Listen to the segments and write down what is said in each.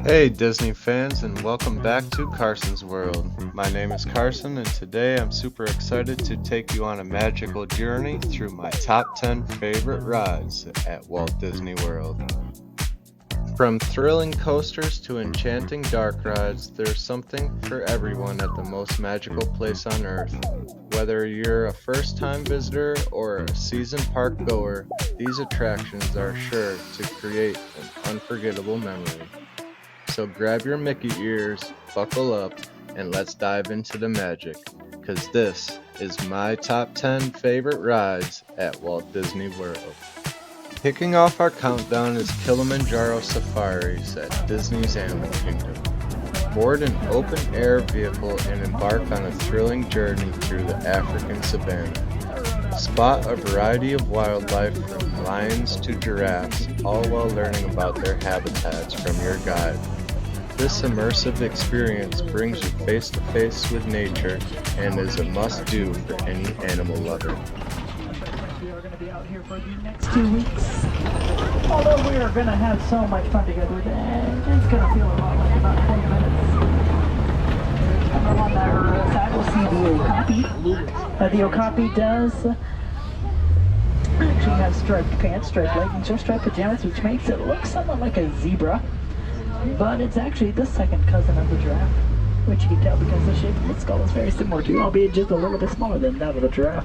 Hey Disney fans, and welcome back to Carson's World. My name is Carson, and today I'm super excited to take you on a magical journey through my top 10 favorite rides at Walt Disney World. From thrilling coasters to enchanting dark rides, there's something for everyone at the most magical place on earth. Whether you're a first-time visitor or a seasoned park goer, these attractions are sure to create an unforgettable memory. So grab your Mickey ears, buckle up, and let's dive into the magic, cause this is my top 10 favorite rides at Walt Disney World. Kicking off our countdown is Kilimanjaro Safaris at Disney's Animal Kingdom. Board an open-air vehicle and embark on a thrilling journey through the African savanna. Spot a variety of wildlife from lions to giraffes, all while learning about their habitats from your guide. This immersive experience brings you face to face with nature and is a must-do for any animal lover. We are going to be out here for the next 2 weeks. Although we are going to have so much fun together, it's going to feel a lot like about 20 minutes. Up on that side, we'll see the Okapi. The Okapi does actually have striped pants, striped leggings, or striped pajamas, which makes it look somewhat like a zebra. But it's actually the second cousin of the giraffe, which you can tell because the shape of its skull is very similar to, albeit just a little bit smaller than that of the giraffe.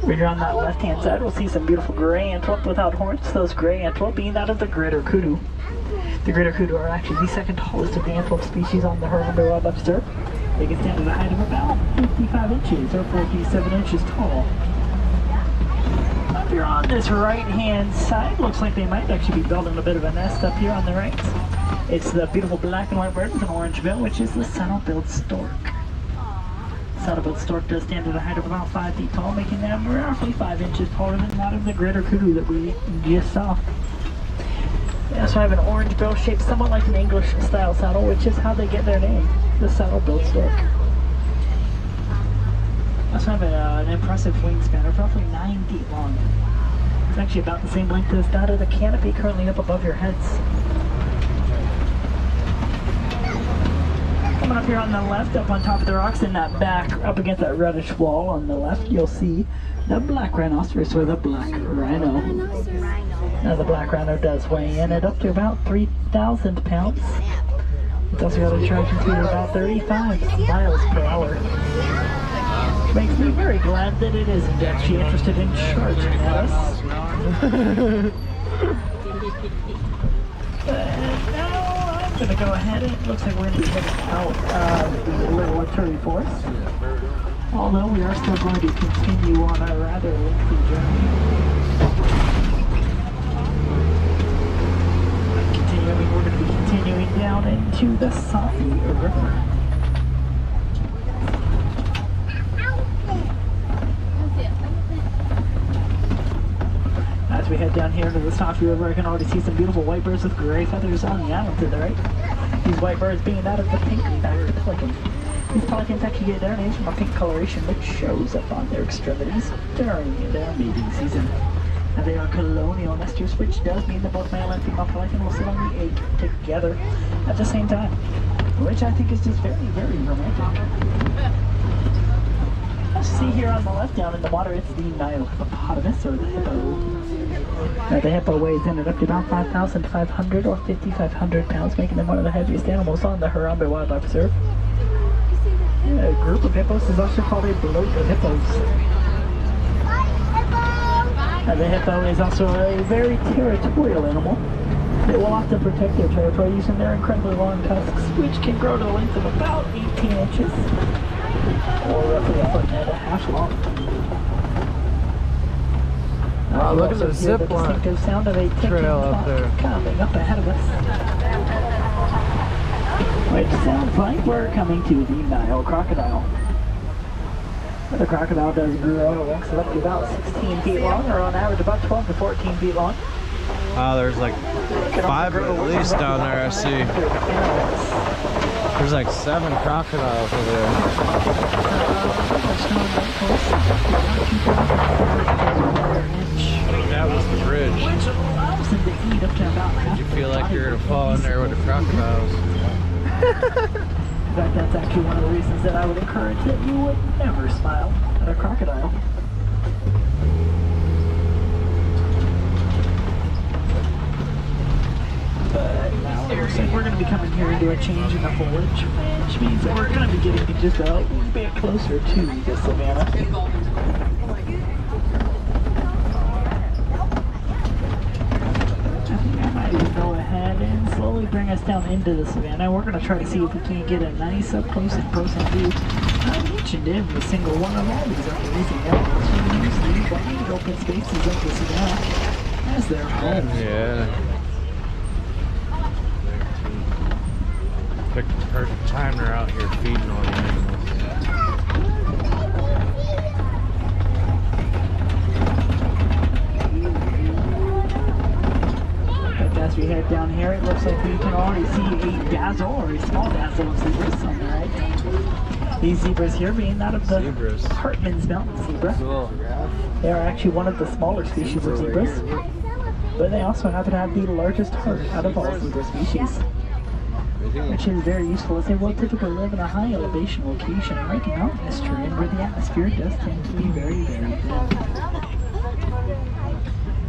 When you're on that left-hand side, we'll see some beautiful gray antelope without horns. Those gray antelope being that of the greater kudu. The greater kudu are actually the second tallest of the antelope species on the Harambe Wildlife Reserve. They can stand at a height of about 55 inches or 47 inches tall. If you're on this right-hand side, looks like they might actually be building a bit of a nest up here on the right. It's the beautiful black and white bird with an orange bill, which is the saddle-billed stork. Saddle-billed stork does stand at a height of about 5 feet tall, making them roughly 5 inches taller than that of the greater kudu that we just saw. They also have an orange bill shaped somewhat like an English-style saddle, which is how they get their name, the saddle-billed stork. They also have an impressive wingspan of roughly 9 feet long. It's actually about the same length as that of the canopy currently up above your heads. Coming up here on the left, up on top of the rocks in that back, up against that reddish wall on the left, you'll see the black rhinoceros or the black rhino. Now the black rhino does weigh in at up to about 3,000 pounds. It's also got a charging speed of about 35 miles per hour. Which makes me very glad that it isn't actually interested in charging at us. And now I'm going to go ahead, and it looks like we're going to be heading out of the Little Artillery Forest. Although we are still going to continue on a rather lengthy journey. We're going to be continuing down into the Safi River. As we head down here into the Safi River, I can already see some beautiful white birds with gray feathers on the island to the right. These white birds being that of the pink-backed pelican. These pelicans actually get their names from a pink coloration which shows up on their extremities during their mating season. Now they are colonial nesters, which does mean that both male and female pelican will sit on the egg together at the same time, which I think is just very, very romantic. See here on the left down in the water, it's the Nile hippopotamus, or the hippo. Now the hippo weighs in at up to about 5,500 or 5,500 pounds, making them one of the heaviest animals on the Harambe Wildlife Reserve. A group of hippos is also called a bloat of hippos. Now the hippo is also a very territorial animal. They will often protect their territory using their incredibly long tusks, which can grow to the length of about 18 inches. Or roughly a foot and a half long. Wow, look at the zip line sound of a trail up there coming up ahead of us. Which sounds like we're coming to the Nile crocodile. The crocodile does grow lengths of up to about 16 feet long, or on average about 12 to 14 feet long. Wow, there's like 5 at least down there, I see. There's like 7 crocodiles over there. That was the bridge. Which allows allows them to eat up to about half. You feel like you're gonna fall in there with the crocodiles. In fact, that's actually one of the reasons that I would encourage that you would never smile at a crocodile. But now it looks like we're going to be coming here into a change in the foliage, which means that we're going to be getting just a little bit closer to the savannah. I might even go ahead and slowly bring us down into the savannah. We're going to try to see if we can get a nice up close and personal view of each and every single one of all these amazing animals who use these wide open spaces of the savannah as their home. Yeah. Pick the perfect time they're out here feeding on the animals. As we head down here, it looks like we can already see a dazzle or a small dazzle of zebras on the right. These zebras here being out of the Hartman's Mountain zebra. Cool. They are actually one of the smaller species of zebras, but they also happen to have the largest heart out of all zebra species, which is very useful as they will typically live in a high elevation location like mountainous terrain where the atmosphere does tend to be very, very thin.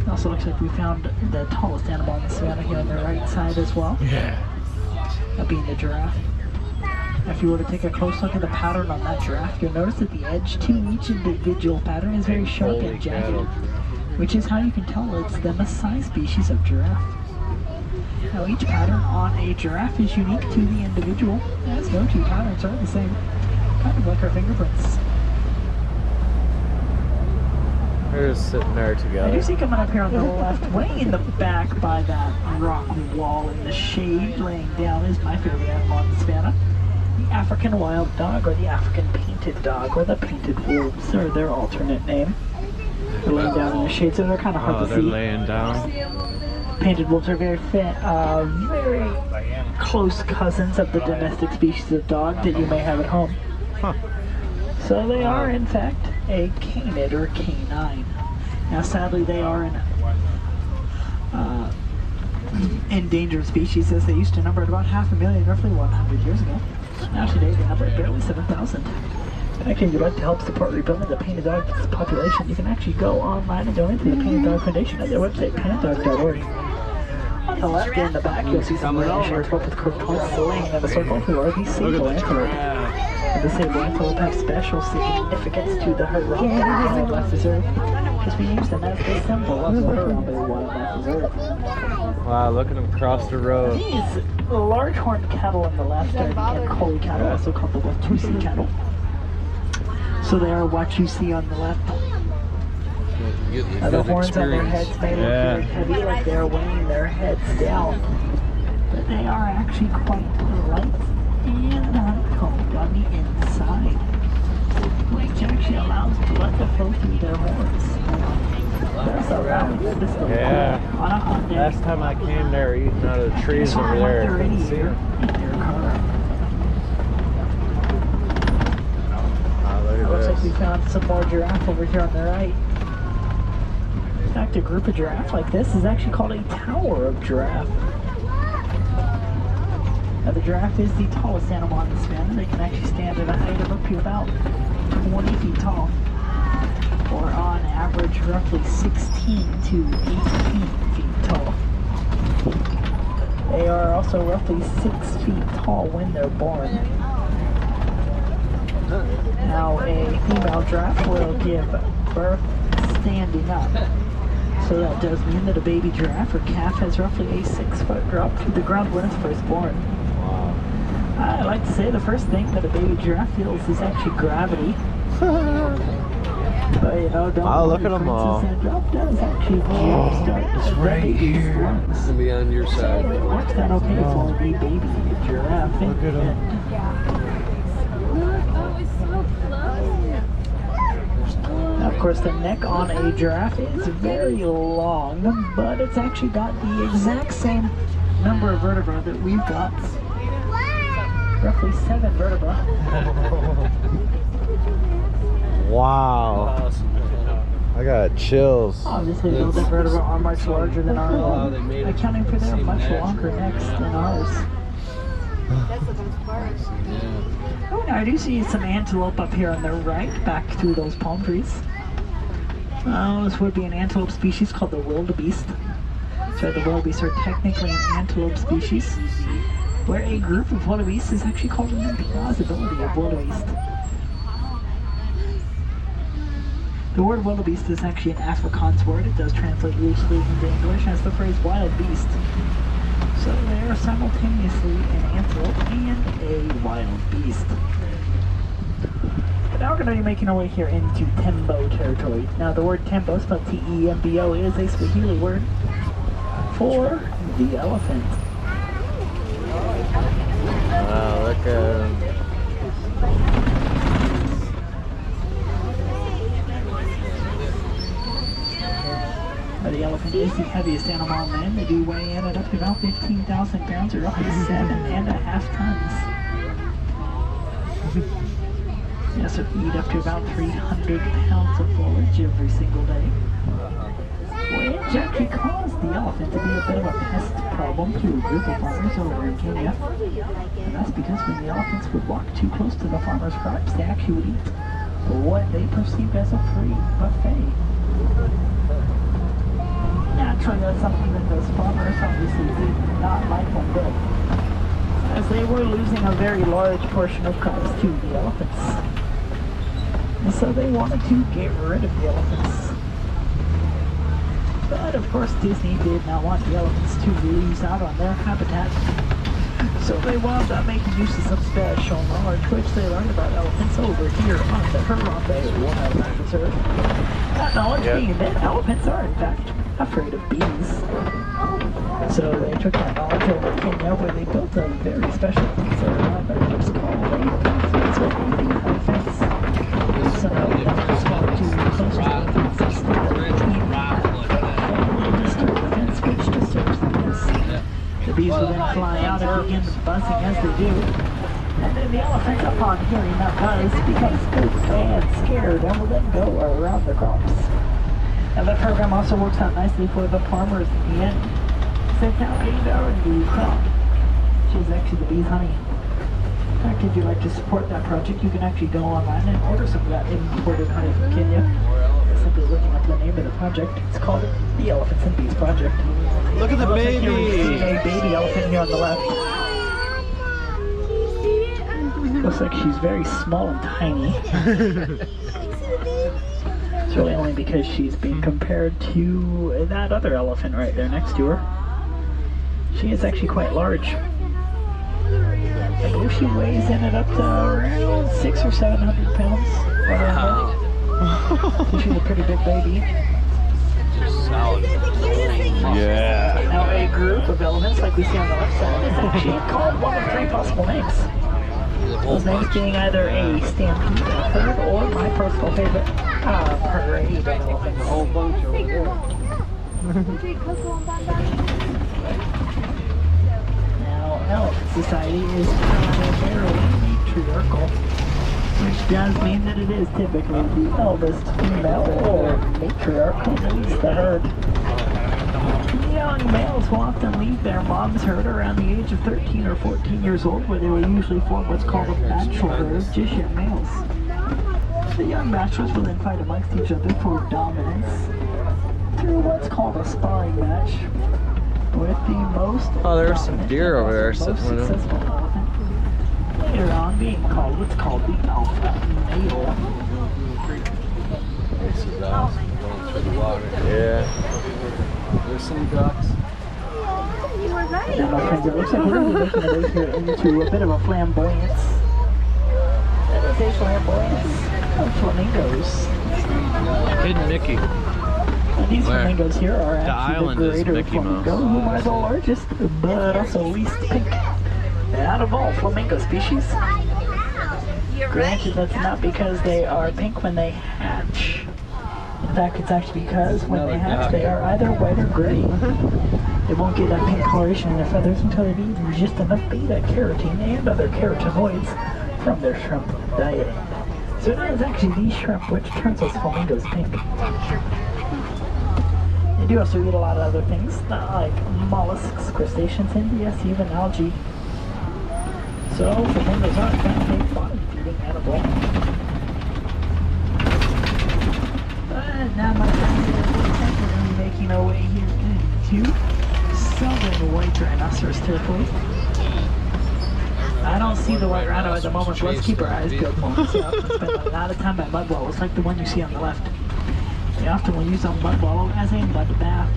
It also looks like we found the tallest animal in the savannah here on the right side as well. Yeah. That being the giraffe. If you were to take a close look at the pattern on that giraffe, you'll notice that the edge to each individual pattern is very sharp and jagged, which is how you can tell it's the Maasai species of giraffe. Now each pattern on a giraffe is unique to the individual, as no two patterns are the same, kind of like our fingerprints. They're just sitting there I do together. see coming up here on the left, way in the back by that rock wall in the shade, laying down is my favorite animal in the savannah. The African wild dog, or the African painted dog, or the painted wolves, or their alternate name. They're laying down in the shade, so they're kind of hard Oh, to they're see. laying down. Painted wolves are very close cousins of the domestic species of dog that you may have at home. Huh. So they are, in fact, a canid or canine. Now, sadly, they are an endangered species, as they used to number at about 500,000 roughly 100 years ago. Now today they number at barely 7,000. Actually, if you'd like to help support rebuilding the painted dog population, you can actually go online and donate to the Painted Dog Foundation at their website, paintedDog.org. On the left and the back, you'll see some red shirts, both with curved points laying in a circle, who are the sable antelope. And the sable antelope have special significance to the Huron Wildlife Reserve, because we use them as the symbol of the Huron Wildlife Reserve. Wow, look at them cross the road. These large horned cattle on the left are the Ankoli cattle, also called the Watusi cattle. So they are what you see on the left. The horns on their heads may look very heavy, like they are weighing their heads down, but they are actually quite light and honeycombed on the inside, which actually allows blood to flow through their horns. That's allowing them to stay cool on a hot day. Last time I came there eating out of the trees over there, I couldn't see them. In their car. It looks like we found some more giraffe over here on the right. In fact, a group of giraffe like this is actually called a tower of giraffe. Now, the giraffe is the tallest animal on the savannah. They can actually stand at a height of up to about 20 feet tall, or on average roughly 16 to 18 feet tall. They are also roughly 6 feet tall when they're born. Now, a female giraffe will give birth standing up. So that does mean that a baby giraffe or calf has roughly a 6-foot drop through the ground when it's first born. Wow. I like to say the first thing that a baby giraffe feels is actually gravity. But you know, don't Wow, look worry, at 'em Princess, all. that drop does actually jumpstart it's the right baby's here. lungs. It's gonna be on your So side. it works out okay for the baby giraffe. Look at 'em. Now, of course, the neck on a giraffe is very long, but it's actually got the exact same number of vertebrae that we've got. Roughly 7 vertebrae. Wow. I got chills. Obviously, those invertebrate are much larger than our own, accounting for their much longer necks than ours. That's the best part. Oh, now I do see some antelope up here on the right, back through those palm trees. This would be an antelope species called the wildebeest. So the wildebeest are technically an antelope species, where a group of wildebeest is actually called an implausibility of wildebeest. The word wildebeest is actually an Afrikaans word. It does translate loosely into English as the phrase wild beast. So they are simultaneously an antelope and a wild beast. But now we're going to be making our way here into Tembo territory. Now the word Tembo, spelled T-E-M-B-O, is a Swahili word for the elephant. Wow, look at him. The elephant is the heaviest animal on land. They do weigh in at up to about 15,000 pounds, or roughly 7.5 tons. They also eat up to about 300 pounds of foliage every single day. Which actually caused the elephant to be a bit of a pest problem to a group of farmers over in Kenya. And that's because when the elephants would walk too close to the farmers' crops, they actually would eat what they perceived as a free buffet. Naturally, that's something that those farmers obviously did not like one bit, as they were losing a very large portion of crops to the elephants. And so they wanted to get rid of the elephants. But of course Disney did not want the elephants to lose out on their habitat. So they wound up making use of some special knowledge which they learned about elephants over here on the Harambe Wildlife Reserve. That knowledge being that elephants are in fact afraid of bees. So they took that knowledge over to Kenya, where they built a very special piece of it's called a fence with a bee fence. So now we have to swap to close to the fence so that the team will disturb the fence, which disturbs the nest. The bees will then fly out and begin buzzing as they do. And then the elephant, upon hearing that buzz, becomes spooked and scared and will then go around the crops. Now that program also works out nicely for the farmers in the end. They now gained our new crop, which is actually the bee's honey. In fact, if you'd like to support that project, you can actually go online and order some of that imported honey from Kenya. Simply looking up the name of the project. It's called the Elephants and Bees Project. Look at the baby! A baby elephant here on the left. Looks like she's very small and tiny. It's really only because she's being compared to that other elephant right there next to her. She is actually quite large. I believe she weighs in at up to around 600 or 700 pounds. So she's a pretty big baby. Yeah. Now a group of elephants like we see on the left side is actually called one of three possible names. Those names being either a stampede, a herd, or my personal favorite, parade of elephants. A whole bunch over there. Now, elephant society is primarily matriarchal, which does mean that it is typically the eldest female or matriarch who leads the herd. Young males will often leave their mom's herd around the age of 13 or 14 years old, where they will usually form what's called a bachelor herd of just young males. The young bachelors will then fight amongst each other for dominance through what's called a sparring match, with the most There's some deer over there most sitting with them. successful elephant later on being called what's called the alpha male. This is awesome. Going through the water. Yeah. There's some ducks. You were right. Now, my friends, it looks like we're going to be making our way here into a bit of a flamboyance. That is a flamboyance of flamingos. Hidden Mickey. And these Where? flamingos here are The actually island the is greater Mickey Mouse. flamingo, who are the largest, but also least pink. And out of all flamingo species, granted, that's not because they are pink when they hatch. In fact, it's actually because when they hatch, they are either white or gray. They won't get that pink coloration in their feathers until they've eaten just enough beta carotene and other carotenoids from their shrimp diet. So it is actually the shrimp which turns those flamingos pink. They do also eat a lot of other things, like mollusks, crustaceans, and yes, even algae. So flamingos are kind of a bottom-feeding animal. But now my friends here we're going to be making our way here into southern white rhinoceros territory. I don't see the white rhino at the moment, so let's keep our eyes peeled more. So I often spend a lot of time at mud wallows, like the one you see on the left. They often will use a mud wallow as a mud bath.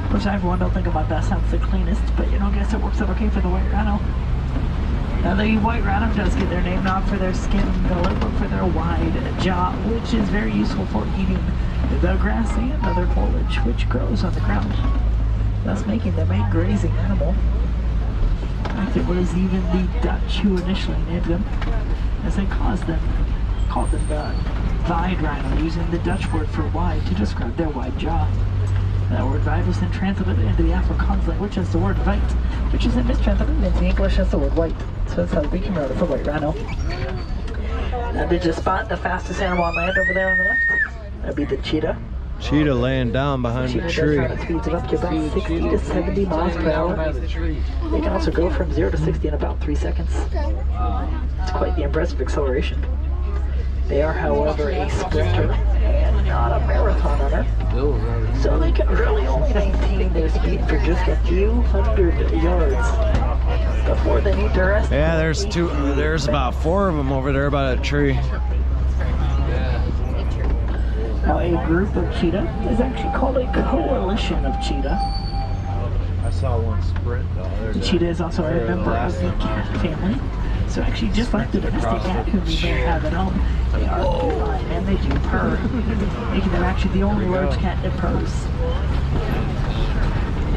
Of course, everyone don't think a mud bath sounds the cleanest, but you know, I guess it works out okay for the white rhino. Now, the white rhino does get their name not for their skin color, but for their wide jaw, which is very useful for eating the grass and other foliage which grows on the ground, thus making them a grazing animal. In fact, it was even the Dutch who initially named them, as they called them the wide rhino, using the Dutch word for wide to describe their wide jaw. That word wide was then translated into the Afrikaans language as the word white, which is then mistranslated into English as the word white. So that's how it became out for white rhino. Now, did you spot the fastest animal on land over there on the left? That'd be the cheetah. Cheetah laying down behind the tree. Cheetah speeds up to about 60 to 70 miles per hour. They can also go from 0 to 60 in about 3 seconds. It's quite the impressive acceleration. They are, however, a sprinter and not a marathon runner. So they can really only maintain their speed for just a few hundred yards before they need to rest. Yeah, there's about 4 of them over there by that tree. Now, a group of cheetah is actually called a coalition of cheetah. I saw one sprint though. The cheetah is also a member of the cat family. So actually, just like the domestic cat whom you may have at home, they are feline and they do purr, making them actually the only large cat that purrs.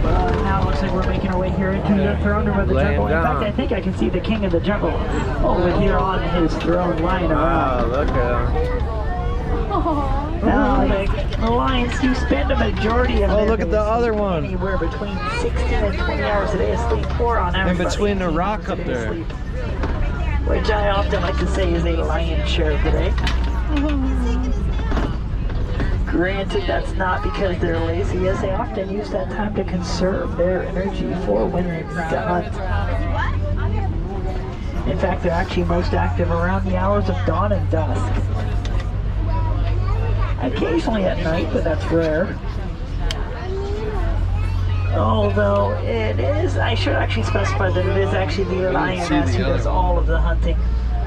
But now it looks like we're making our way here into the throne room of the jungle. In fact, I think I can see the king of the jungle over here on his throne lying around. Wow, look at him. Now, the lions do spend a majority of their look at the days other one. Anywhere between 16 and 20 hours a day asleep, or on average In between the 18 rock hours a up day there. asleep, which I often like to say is a lion's share of the day. Granted, that's not because they're lazy, as they often use that time to conserve their energy for when they need to hunt. In fact, they're actually most active around the hours of dawn and dusk. Occasionally at night, but that's rare. Although it is, I should actually specify that it is actually the lioness who does all of the hunting.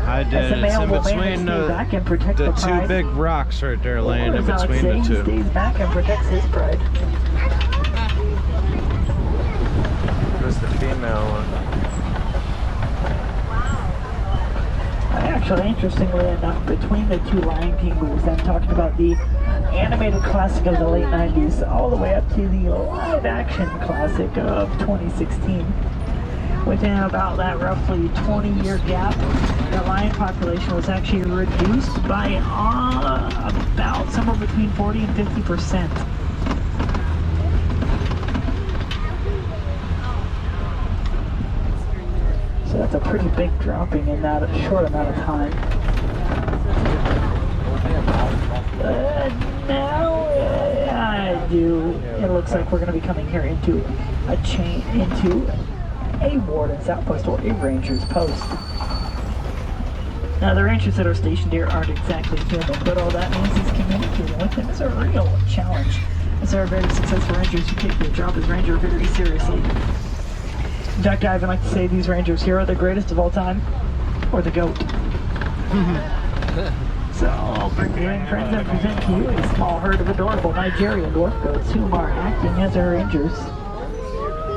I did. As the It's male in will between stay back and protect the the 2 pride. big rocks right there laying in Or as I would between say, the he 2. stays back and protects his pride. There's the female one. Actually, interestingly enough, between the 2 Lion King movies, I'm talking about the animated classic of the late 90s all the way up to the live-action classic of 2016. Within about that roughly 20-year gap, the lion population was actually reduced by about somewhere between 40 and 50%. So that's a pretty big dropping in that short amount of time. Now it looks like we're going to be coming here into a warden's outpost or a ranger's post. Now the rangers that are stationed here aren't exactly human, but all that means is communicating with them is a real challenge. As there are very successful rangers who take their job as ranger very seriously. In fact, I even like to say these rangers here are the greatest of all time, or the GOAT. So I'll bring you in, friends, and present to you a small herd of adorable Nigerian dwarf goats who are acting as our rangers.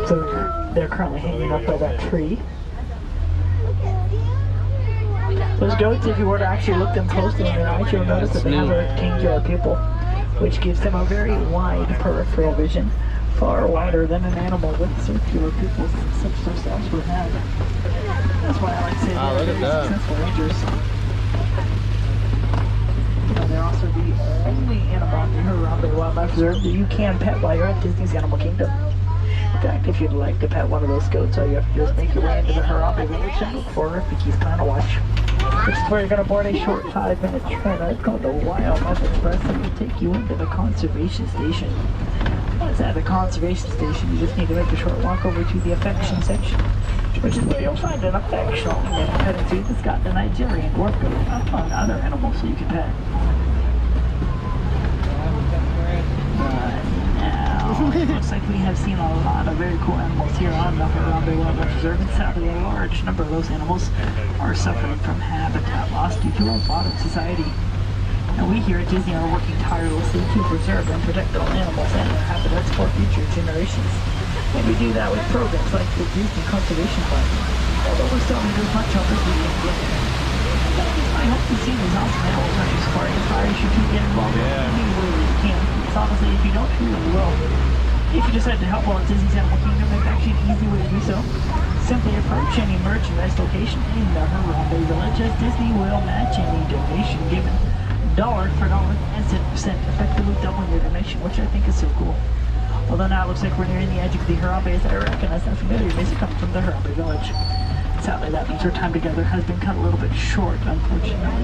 So they're currently hanging up by that tree. Those goats, if you were to actually look them closely in their eyes, you'll notice that they have a rectangular pupil, which gives them a very wide peripheral vision, far wider than an animal with circular pupils such as ourselves would have. That's why I like to say they're very successful rangers. They're also the only animal in the Harambe Wildlife Reserve that you can pet while you're at Disney's Animal Kingdom. In fact, if you'd like to pet one of those goats, all you have to do is make your way into the Harambe Village and look for Raffiki's Planet Watch. which is where you're going to board a short 5-minute train. It's called the Wildlife Express, and will take you into the conservation station. Once at the conservation station, you just need to make a short walk over to the affection section, which is where you'll find an affectional petting zoo that's got the Nigerian dwarf goat, among other animals so you can pet. It looks like we have seen a lot of very cool animals here on the Harambe Wildlife Reserve, and sadly a large number of those animals are suffering from habitat loss due to a modern society. And we here at Disney are working tirelessly to preserve and protect all animals and their habitats for future generations. And we do that with programs like the Disney Conservation Fund, although we're still need as much help as we can get. I hope to see these awesome animals on your safari inspires you to get involved in any way that you can. Because honestly, if you don't, you really will. If you decide to help Walt Disney's Animal Kingdom, there's actually an easy way to do so. Simply approach any merchandise location in the Harambe Village, as Disney will match any donation given, dollar for dollar, and cent, effectively doubling your donation, which I think is so cool. Although now it looks like we're nearing the edge of the Harambe, as I recognize that familiar music coming from the Harambe Village. Sadly, that means our time together has been cut a little bit short, unfortunately.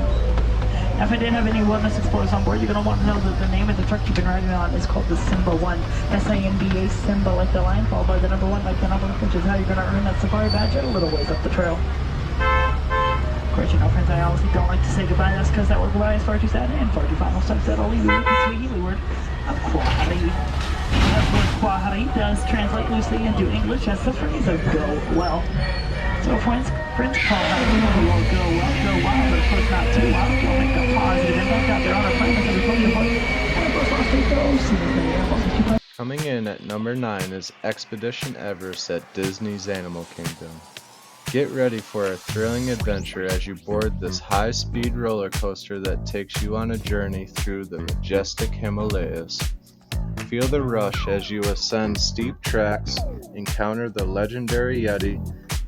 Now, if I did have any wellness explorers on board, you're going to want to know that the name of the truck you've been riding on is called the Simba 1. S-I-M-B-A, Simba like the lion, followed by the number 1 like the number, which is how you're going to earn that safari badge a little ways up the trail. Of course, you know, friends, I honestly don't like to say goodbye. That's because that word goodbye is far too sad and far too final. So instead, I'll leave you with the sweet Healy word of Kwahari. That word Kwahari does translate loosely into English as the phrase of go well. So friends call that will go wild, but of course not too wild. Don't make a positive impact out there on our planet as we close the book. Coming in at number 9 is Expedition Everest at Disney's Animal Kingdom. Get ready for a thrilling adventure as you board this high-speed roller coaster that takes you on a journey through the majestic Himalayas. Feel the rush as you ascend steep tracks, encounter the legendary Yeti,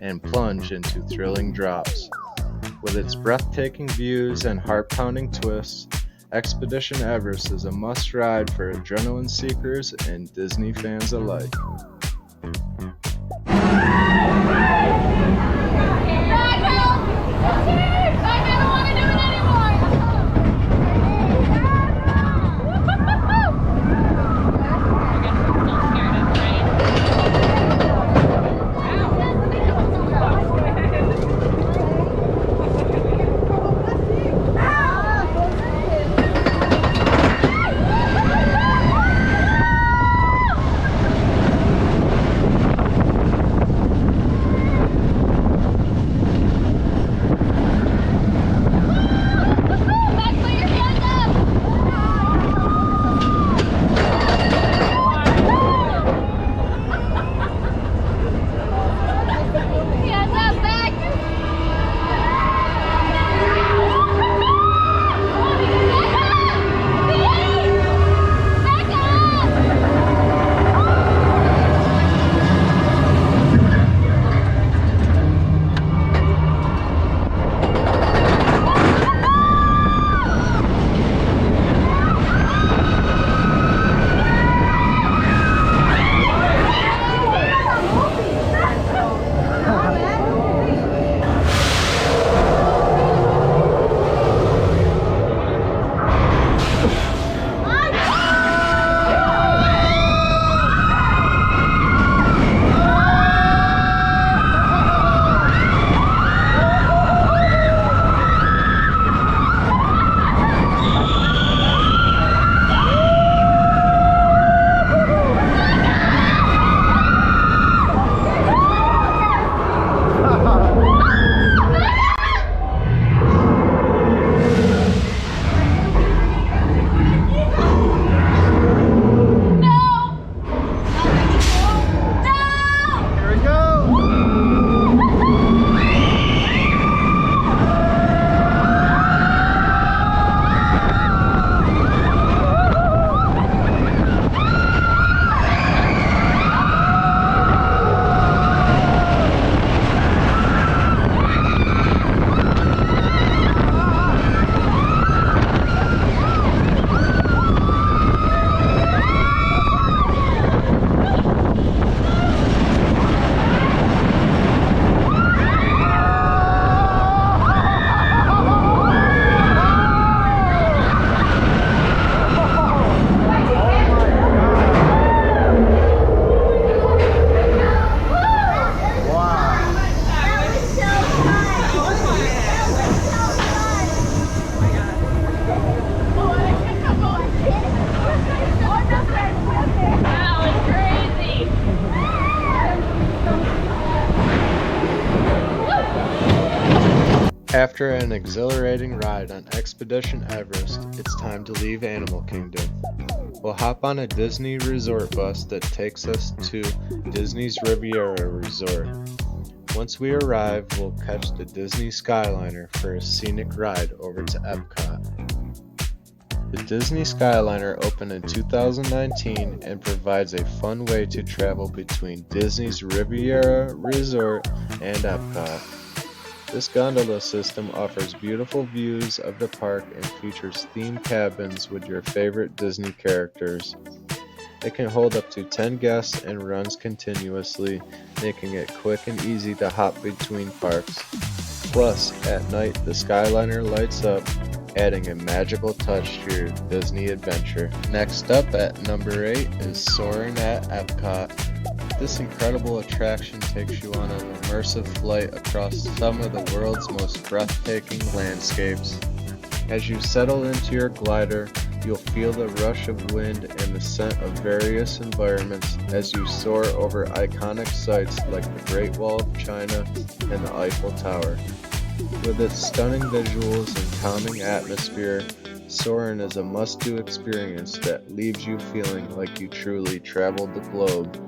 and plunge into thrilling drops. With its breathtaking views and heart-pounding twists, Expedition Everest is a must-ride for adrenaline seekers and Disney fans alike. After an exhilarating ride on Expedition Everest, it's time to leave Animal Kingdom. We'll hop on a Disney resort bus that takes us to Disney's Riviera Resort. Once we arrive, we'll catch the Disney Skyliner for a scenic ride over to Epcot. The Disney Skyliner opened in 2019 and provides a fun way to travel between Disney's Riviera Resort and Epcot. This gondola system offers beautiful views of the park and features themed cabins with your favorite Disney characters. It can hold up to 10 guests and runs continuously, making it quick and easy to hop between parks. Plus, at night the Skyliner lights up, adding a magical touch to your Disney adventure. Next up at number 8 is Soarin' at Epcot. This incredible attraction takes you on an immersive flight across some of the world's most breathtaking landscapes. As you settle into your glider, you'll feel the rush of wind and the scent of various environments as you soar over iconic sites like the Great Wall of China and the Eiffel Tower. With its stunning visuals and calming atmosphere, Soarin' is a must-do experience that leaves you feeling like you truly traveled the globe.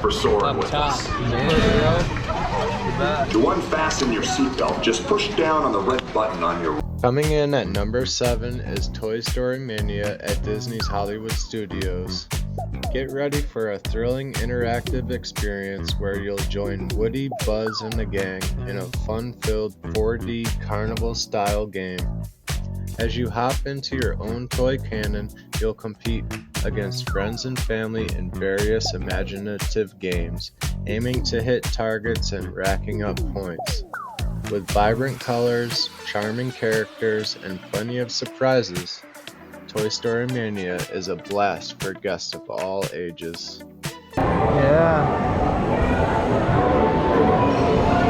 for soaring with us. To unfasten your seatbelt, just push down on the red button on your... Coming in at number 7 is Toy Story Mania at Disney's Hollywood Studios. Get ready for a thrilling interactive experience where you'll join Woody, Buzz, and the gang in a fun-filled 4D carnival-style game. As you hop into your own toy cannon, you'll compete against friends and family in various imaginative games, aiming to hit targets and racking up points. With vibrant colors, charming characters, and plenty of surprises, Toy Story Mania is a blast for guests of all ages. Yeah.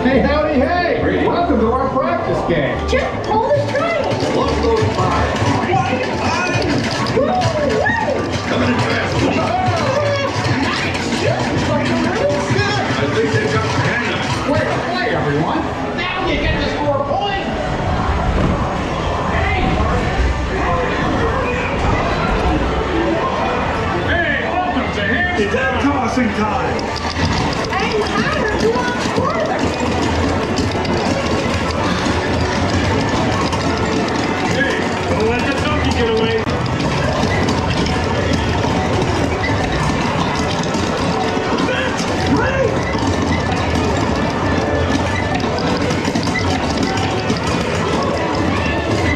Hey, howdy, hey! Welcome to our practice game. Just pull the string. Look those five. Coming in fast. I think they got the hang of it. Way to play, everyone. Now you get to score points. Hey, welcome to Ham's. It's that tossing time. And Howard, you want further? Hey, don't let the donkey get away. That's great.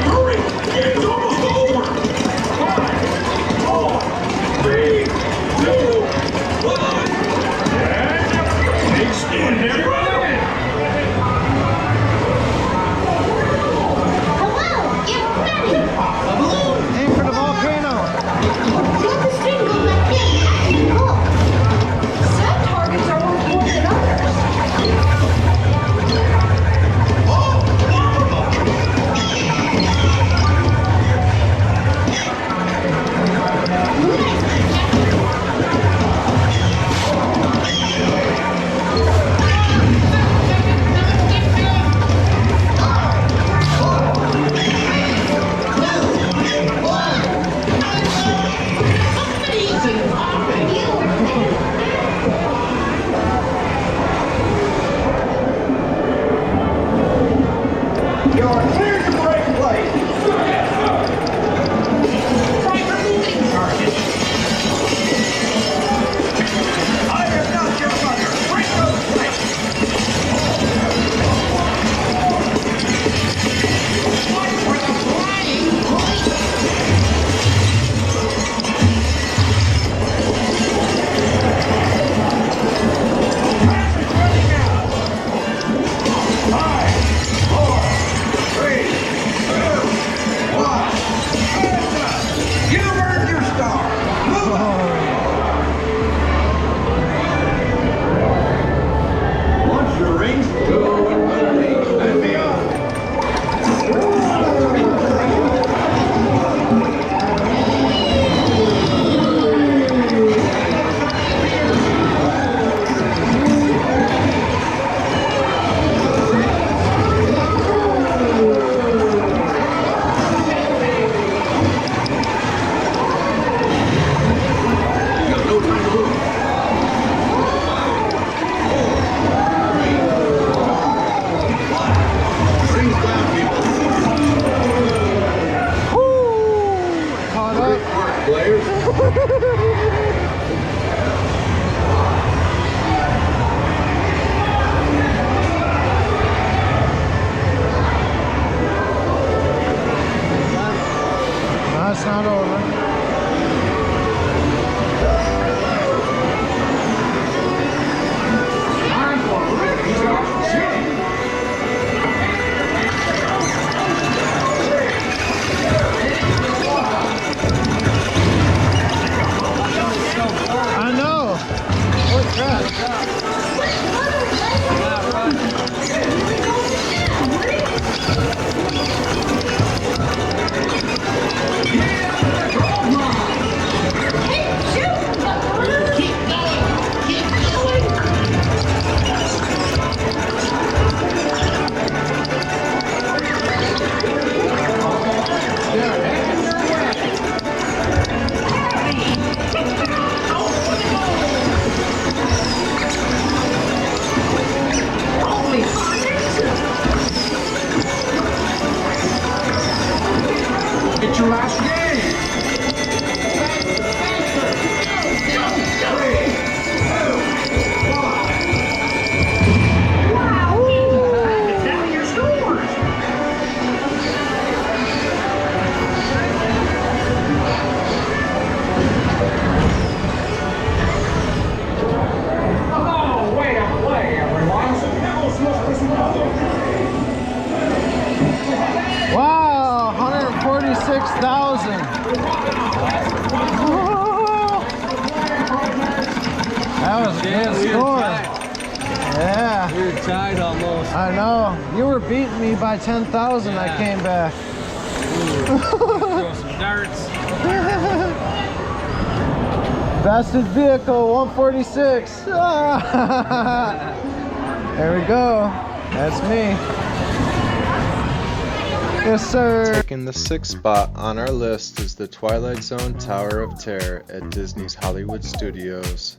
Hurry, the game's almost over. 5, 4, 3, 2, 1. Big spin, everybody. Hello, get ready. Hey, That was a good score. Yeah. We were tied almost. I know. You were beating me by 10,000. I came back. Throw some darts. Bested vehicle 146. There we go. That's me. Yes, sir. Taking the 6th spot on our list is the Twilight Zone Tower of Terror at Disney's Hollywood Studios.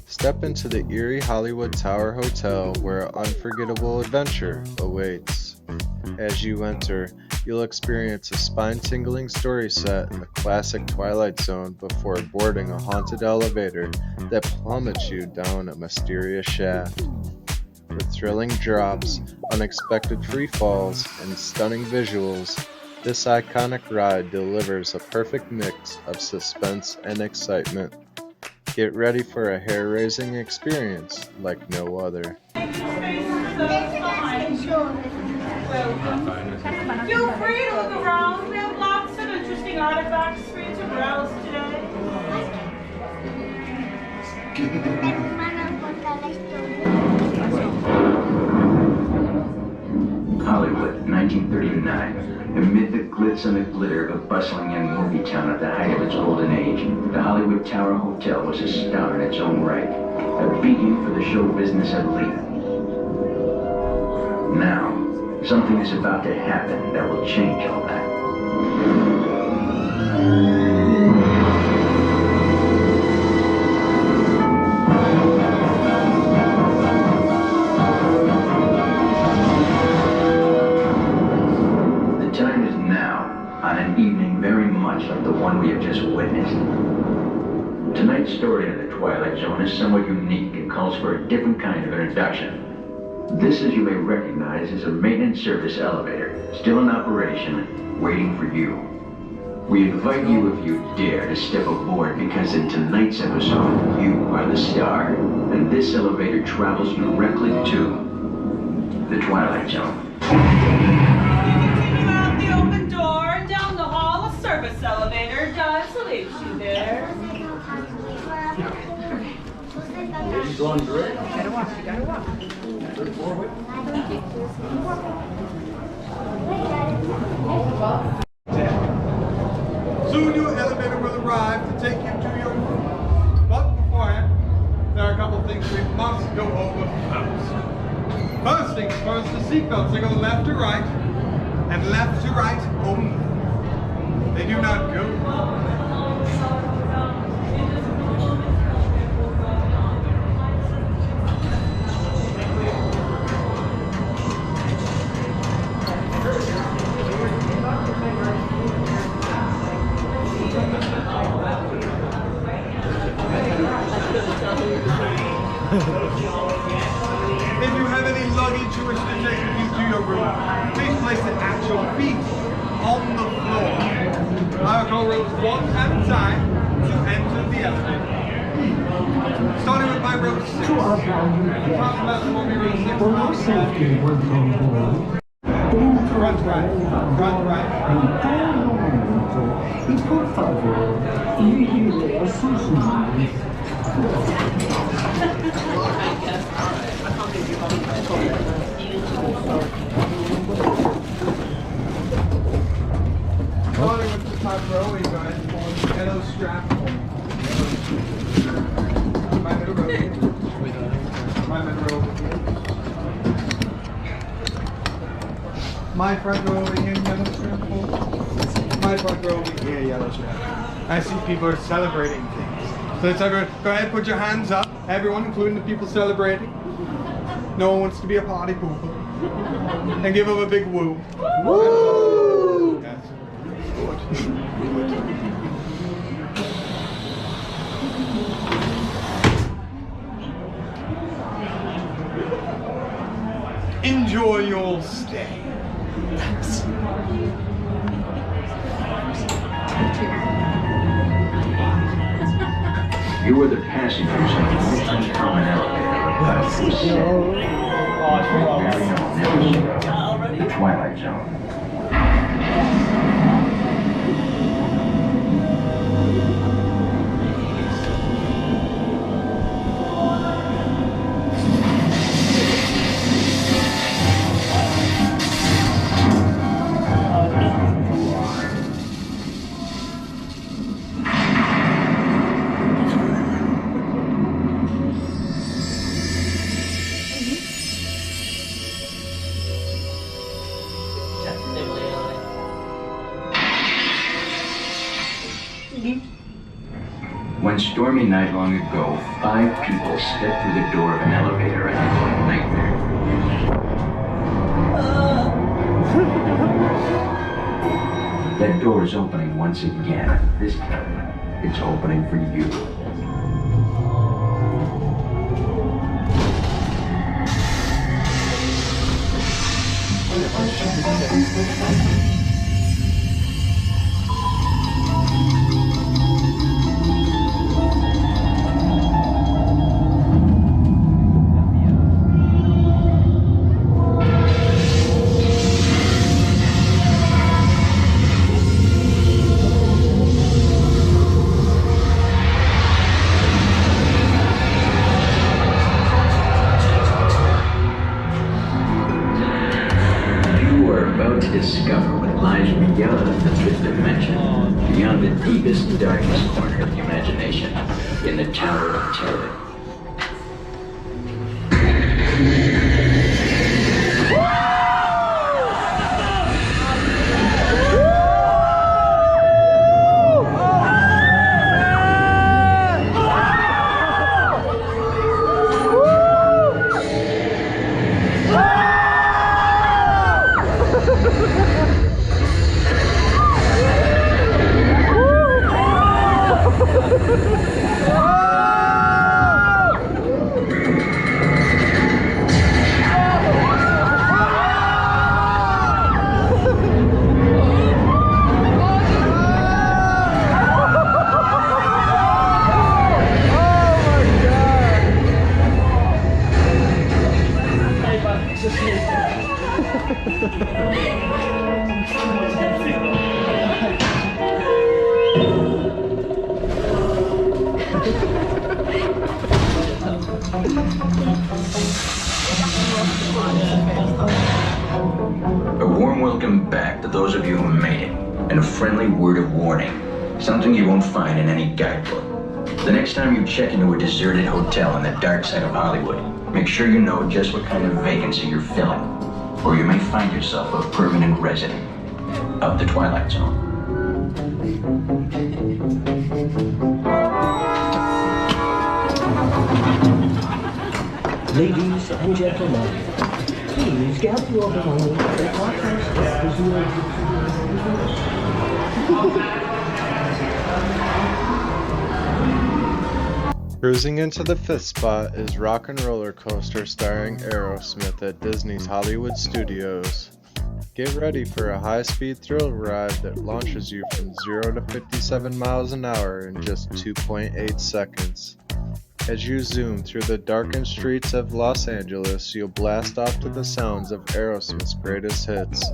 Step into the eerie Hollywood Tower Hotel where an unforgettable adventure awaits. As you enter, you'll experience a spine-tingling story set in the classic Twilight Zone before boarding a haunted elevator that plummets you down a mysterious shaft. With thrilling drops, unexpected free falls, and stunning visuals, this iconic ride delivers a perfect mix of suspense and excitement. Get ready for a hair-raising experience like no other. Feel free to look around. We have lots of interesting artifacts for you to browse today. Hollywood, 1939. Amid the glitz and the glitter of a bustling young movie town at the height of its golden age, the Hollywood Tower Hotel was a star in its own right, a beacon for the show business elite. Now, something is about to happen that will change all that. Like the one we have just witnessed. Tonight's story in the Twilight Zone is somewhat unique and calls for a different kind of introduction. This, as you may recognize, is a maintenance service elevator, still in operation, waiting for you. We invite you, if you dare, to step aboard because in tonight's episode, you are the star, and this elevator travels directly to the Twilight Zone. Service elevator does leave you there. He's going great. Gotta walk. Soon your elevator will arrive to take you to your room. But beforehand, there are a couple things we must go over first. First things first, the seatbelts, they go left to right, and left to right only. They do not go. If you have any luggage you wish to take with you to your room, please place it at your feet on the floor. I will call rows one at a time to enter the elevator. Starting with my row 6. To our valued guests, for your safety once on board, Front right. y por favor, vigile a sus manos. Starting with the top row, we got yellow strap. My middle row here. My middle row over here. My front row over here, yellow strap. My front row over here, yellow strap. I see people are celebrating things. So let's go ahead, put your hands up. Everyone, including the people celebrating. No one wants to be a party pooper. And give them a big woo. Woo! That's good. Enjoy your stay. You are the passengers of the uncommon elevator. Very own episode, the Twilight Zone. One stormy night long ago, 5 people stepped through the door of an elevator and had a nightmare. That door is opening once again. This time, it's opening for you. Discover what lies beyond the fifth dimension, beyond the deepest, darkest corner of the imagination, in the Tower of Terror. A warm welcome back to those of you who made it, and a friendly word of warning. Something you won't find in any guidebook. The next time you check into a deserted hotel on the dark side of Hollywood, make sure you know just what kind of vacancy you're filling, or you may find yourself a permanent resident of the Twilight Zone. Ladies and gentlemen, please gather your belongings and partners as you Cruising into the 5th spot is Rock and Roller Coaster starring Aerosmith at Disney's Hollywood Studios. Get ready for a high-speed thrill ride that launches you from 0 to 57 miles an hour in just 2.8 seconds. As you zoom through the darkened streets of Los Angeles, you'll blast off to the sounds of Aerosmith's greatest hits.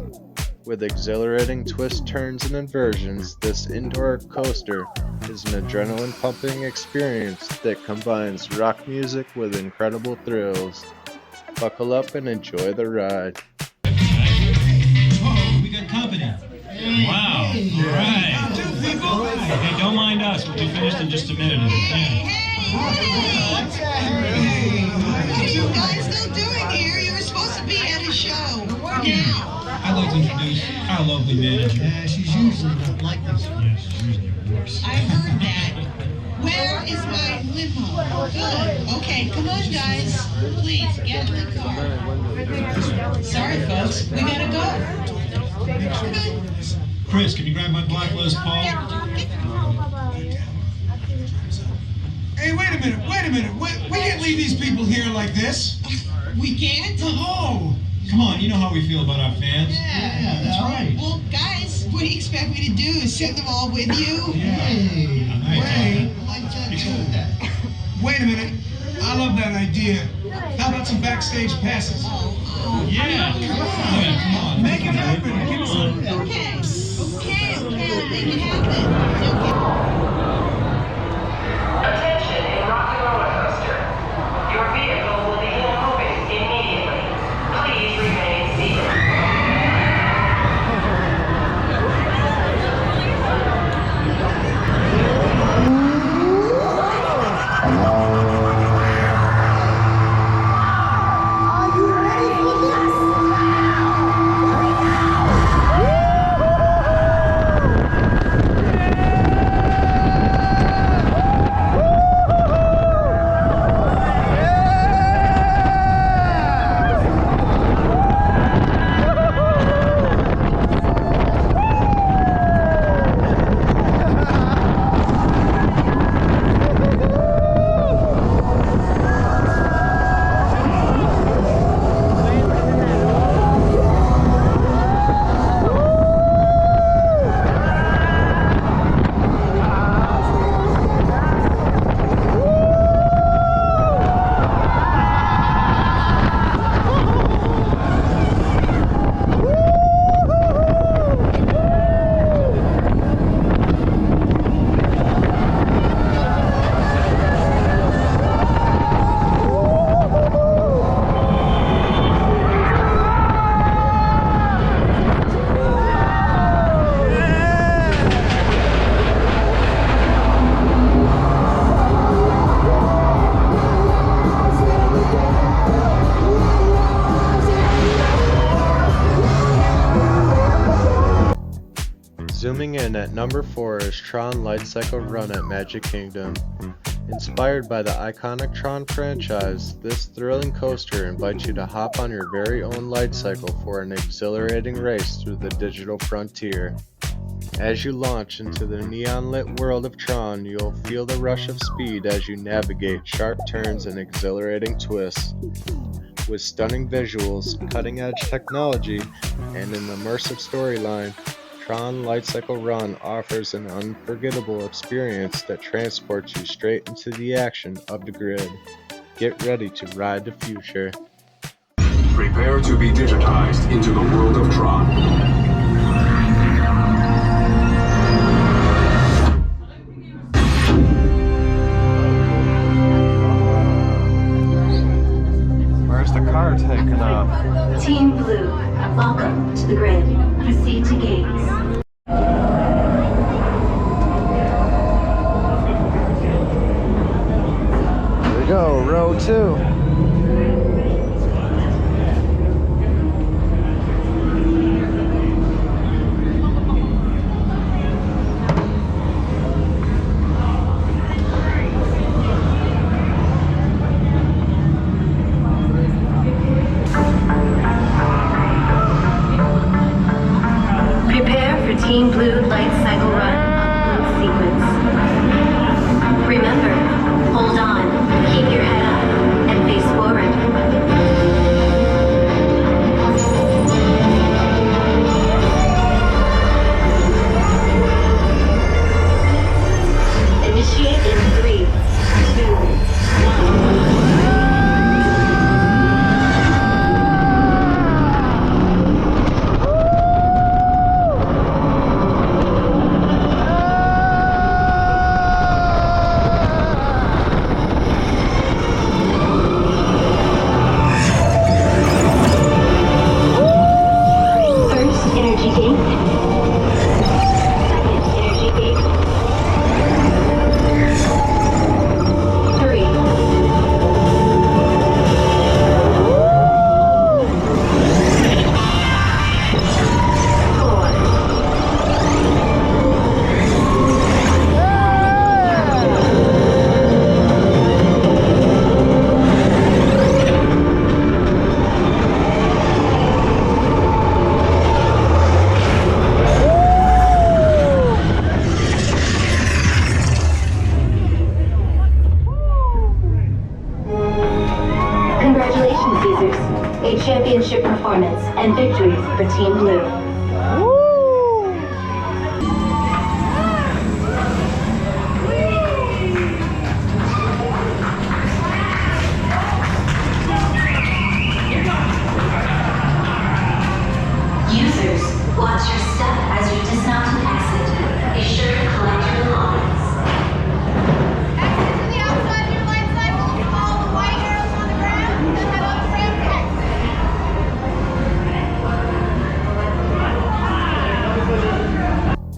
With exhilarating twists, turns, and inversions, this indoor coaster is an adrenaline-pumping experience that combines rock music with incredible thrills. Buckle up and enjoy the ride. Oh, we got company. Wow. All right. 2 people. Hey, don't mind us. We'll be finished in just a minute. What are you guys still doing here? You were supposed to be at a show. Where now? I'd like to introduce our lovely manager. Yeah, she's usually not like this. Yeah, she's usually worse. I heard that. Where is my limo? Good. Okay, come on, guys. Please, get in the car. Sorry, folks. We gotta go. Chris, can you grab my black Les Paul? Hey, wait a minute. We can't leave these people here like this. We can't? Oh! Come on, you know how we feel about our fans. Yeah, that's right. Well, guys, what do you expect me to do? Send them all with you? Wait a minute. I love that idea. How about some backstage passes? Yeah, come on. Make it happen. Give us some. Okay, make it happen. Okay. Attention in Rock and Roller Coaster. Your vehicle will begin moving immediately. Please remain seated. at number 4 is Tron Light Cycle Run at Magic Kingdom. Inspired by the iconic Tron franchise, this thrilling coaster invites you to hop on your very own light cycle for an exhilarating race through the digital frontier. As you launch into the neon-lit world of Tron, you'll feel the rush of speed as you navigate sharp turns and exhilarating twists. With stunning visuals, cutting-edge technology, and an immersive storyline, Tron Light Cycle Run offers an unforgettable experience that transports you straight into the action of the grid. Get ready to ride the future. Prepare to be digitized into the world of Tron. Car taking off. Team Blue, welcome to the grid. Proceed to gates. Here we go, row 2. Team Blue Light Cycle Run upload sequence. Remember, hold on, keep your head up, and face forward. Initiate in 3, 2, 1. Championship performance and victory for Team Blue. Users, watch your step as you dismount and exit. Be sure to collect your belongings. Exit to the outside of your light cycle. Follow the white arrows on the ground, then head up the ramp to exit.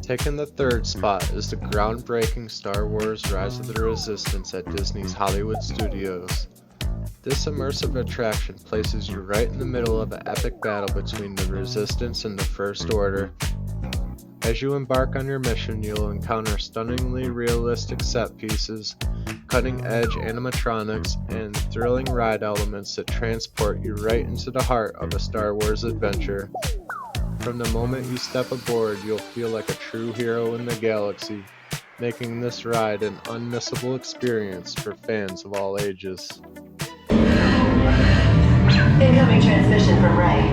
Taking the third spot is the groundbreaking Star Wars Rise of the Resistance at Disney's Hollywood Studios. This immersive attraction places you right in the middle of an epic battle between the Resistance and the First Order. As you embark on your mission, you'll encounter stunningly realistic set pieces, cutting-edge animatronics, and thrilling ride elements that transport you right into the heart of a Star Wars adventure. From the moment you step aboard, you'll feel like a true hero in the galaxy, making this ride an unmissable experience for fans of all ages. Incoming transmission from Ray.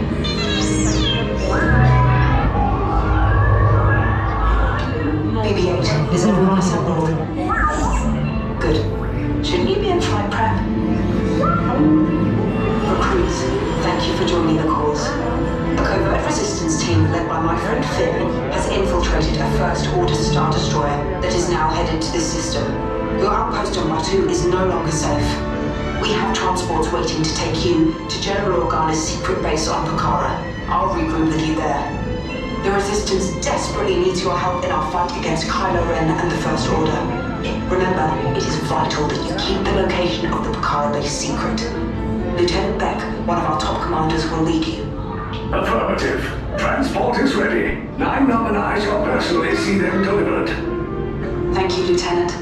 BB-8, is everyone assembled? Good. Shouldn't you be in flight prep? Recruits, thank you for joining the cause. A covert resistance team led by my friend Finn has infiltrated a First Order Star Destroyer that is now headed to this system. Your outpost on Batu is no longer safe. We have transports waiting to take you to General Organa's secret base on Pucara. I'll regroup with you there. The Resistance desperately needs your help in our fight against Kylo Ren and the First Order. Remember, it is vital that you keep the location of the Pucara base secret. Lieutenant Beck, one of our top commanders, will lead you. Affirmative. Transport is ready. 9 and I shall personally see them delivered. Thank you, Lieutenant.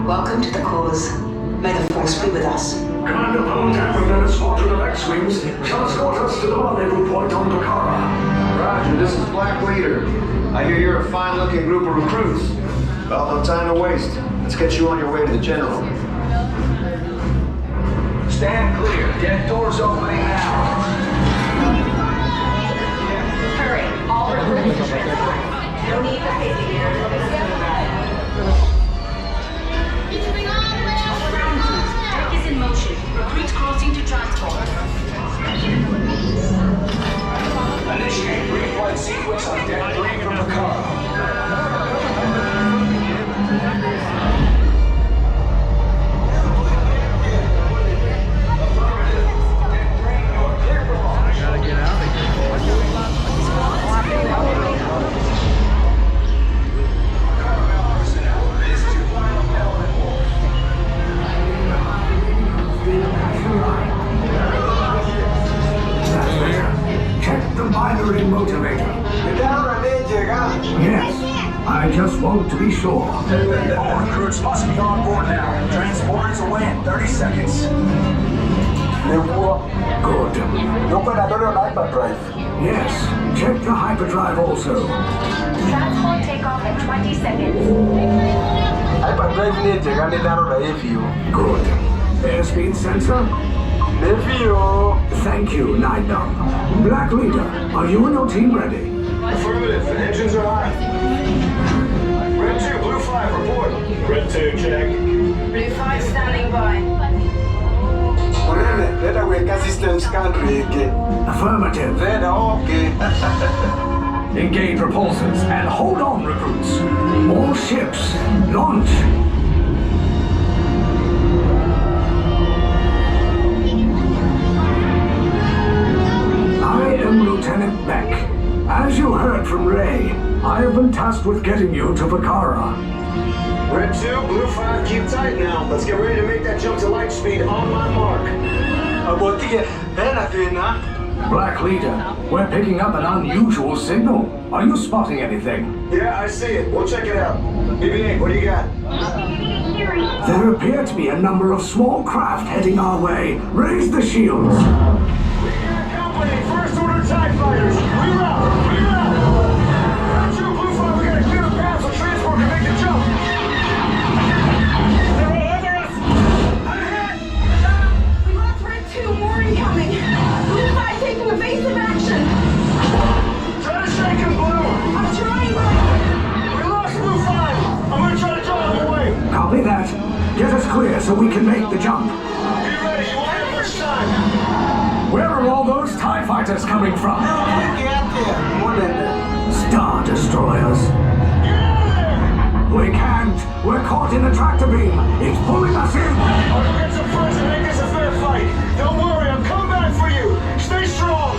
Welcome to the cause. May the Force be with us. Commander Poltap and a squadron of X-Wings shall escort us to the rendezvous point on Bakara. Roger, this is Black Leader. I hear you're a fine-looking group of recruits. Well, no time to waste. Let's get you on your way to the General. Stand clear. Deck doors opening now. Hurry, all recruits to transport. No need for safety here. All around you. Deck is in motion. Recruits crossing to transport. Initiate pre-flight sequence on Deck 3 from Bakara. Check the binary motivator. Yes, I just want to be sure. All recruits must be on board now. Transport is away in 30 seconds. Good. Yes, check the hyperdrive also. Transport takeoff in 20 seconds. Good. Airspeed sensor? Thank you, Night Dog. Black Leader, are you and your team ready? Affirmative. The engines are high. Red 2, Blue 5, report. Red 2, check. Blue 5 standing by. Affirmative. Engage repulsors and hold on, recruits. All ships, launch. I am Lieutenant Beck. As you heard from Ray, I have been tasked with getting you to Bakara. Red 2, Blue 5, keep tight now. Let's get ready to make that jump to light speed on my mark. Black Leader, we're picking up an unusual signal. Are you spotting anything? Yeah, I see it. We'll check it out. BB-8, what do you got? There appear to be a number of small craft heading our way. Raise the shields. Company, first order TIE fighters. Reroute! Reroute! Red 2, Blue 5, we got a clear path so transport can make the jump. They're all over us! We lost Red 2, more incoming. Blue 5 taking evasive action. Try to shake him, Blue! I'm trying, but... We lost Blue 5! I'm gonna try to draw him away! Copy that. Get us clear so we can make the jump. Be ready, you want it first time! Where are all those TIE fighters coming from? Star Destroyers. We can't. We're caught in a tractor beam. It's pulling us in. I'll get some friends and make this a fair fight. Don't worry, I'm coming back for you. Stay strong.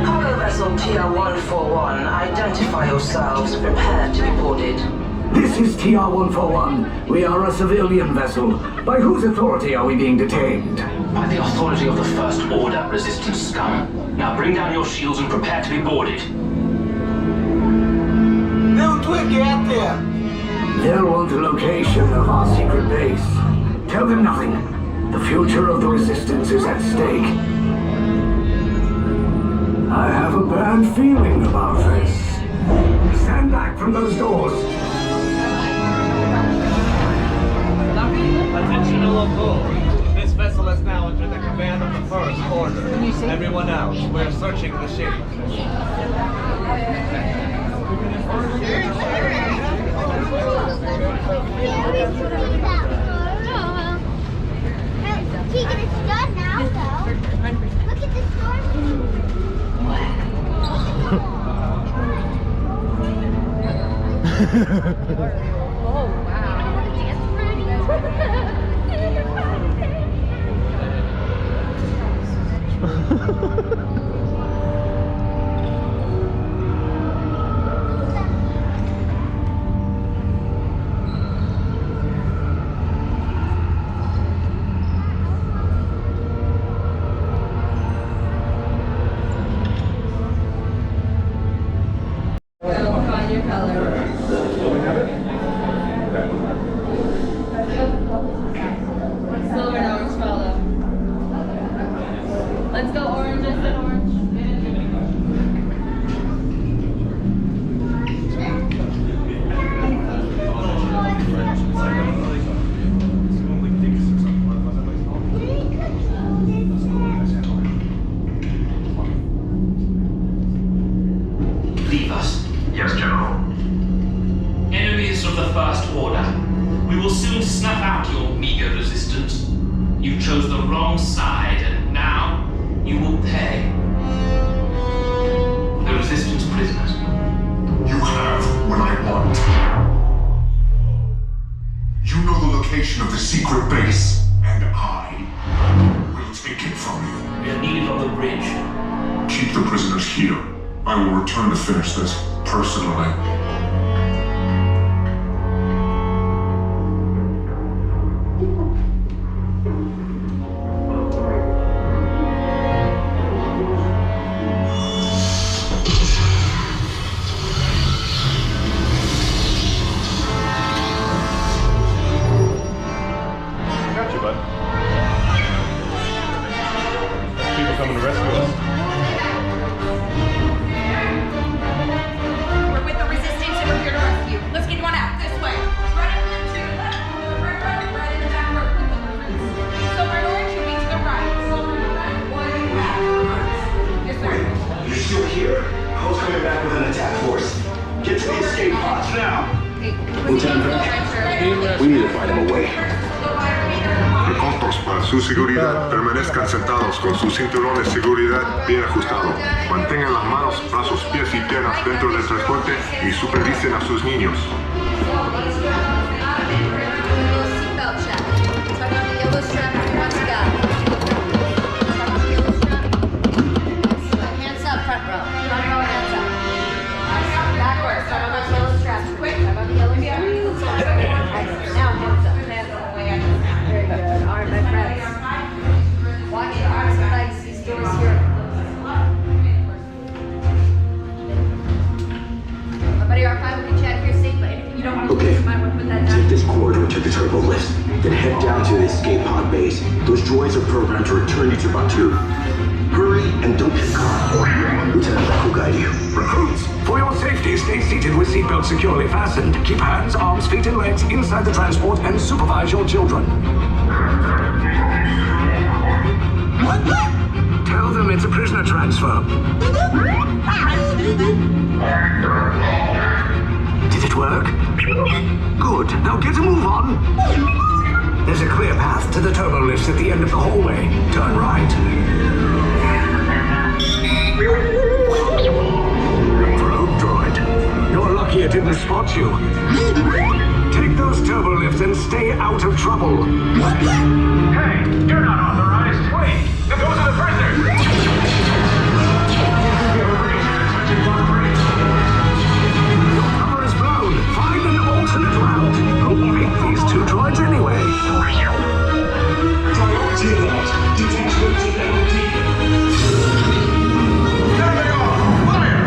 Cargo vessel TR-141, identify yourselves. Prepare to be boarded. This is TR-141. We are a civilian vessel. By whose authority are we being detained? By the authority of the First Order, Resistance scum. Now bring down your shields and prepare to be boarded. They'll want a location of our secret base. Tell them nothing. The future of the Resistance is at stake. I have a bad feeling about this. Stand back from those doors. Attention all on board. This vessel is now under the command of the First Order. Everyone else, we're searching the ship. Keegan, it's done now, though. Look at the Oh, wow. First Order. We will soon snuff out your meager resistance. You chose the wrong side, and now you will pay. The Resistance prisoners. You have what I want. You know the location of the secret base, and I will take it from you. We are needed on the bridge. Keep the prisoners here. I will return to finish this personally. Coming to rescue us. We're with the resistance and we're here to rescue. Let's get you on out. This way. Right up to the left. Right in the back row. Silver and orange, you be to the right. Silver and red, white and black. Yes, sir. You're still here? I was coming back with an attack force. Get to the escape pods now. Lieutenant Frank, we need to find him a way. Recautos para su seguridad. Permanezcan sentados con su cinturón de seguridad bien ajustado. Mantengan las manos, brazos, pies y piernas dentro del transporte y supervisen a sus niños. Hands up, front row. Front row, hands up. Backwards. Start on those yellow straps. Quick. Start on the yellow straps. Now hands up. Very good. All right, my friends. Watch your arms and legs. These doors here. Everybody are fine. We can check here safe, but anything you don't want to lose, you might want to put that down. Take this corridor to the turbo lift, then head down to the escape pod base. Those droids are programmed to return you to Batu. Hurry and don't get caught. Lieutenant Beck will guide you. Recruits, for your safety, stay seated with seatbelts securely fastened. Keep hands, arms, feet, and legs inside the transport and supervise your children. Tell them it's a prisoner transfer. Did it work? Good. Now get a move on. There's a clear path to the turbo lifts at the end of the hallway. Turn right. Rogue droid. You're lucky it didn't spot you. Take those turbo lifts and stay out of trouble. Hey, you're not authorized. Wait, those are the prisoners. Your cover is blown. Find an alternate route. Who make these two droids anyway? Priority alert. Detachment to LD. There they are. Fire!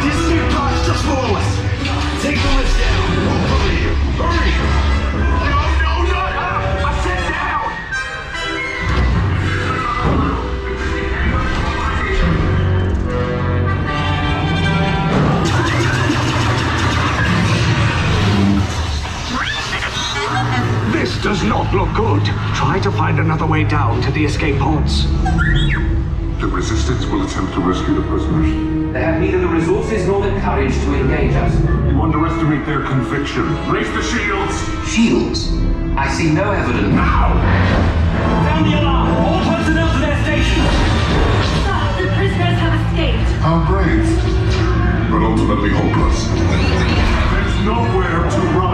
The escape pods just below us. Take the list down. Won't believe. Hurry! No, not up! I said down! This does not look good. Try to find another way down to the escape pods. The resistance will attempt to rescue the prisoners. They have neither the resources nor the courage to engage us. You underestimate their conviction. Raise the shields! Shields? I see no evidence. Now! Sound the alarm! All personnel to their stations! The prisoners have escaped. How brave, but ultimately hopeless. There's nowhere to run.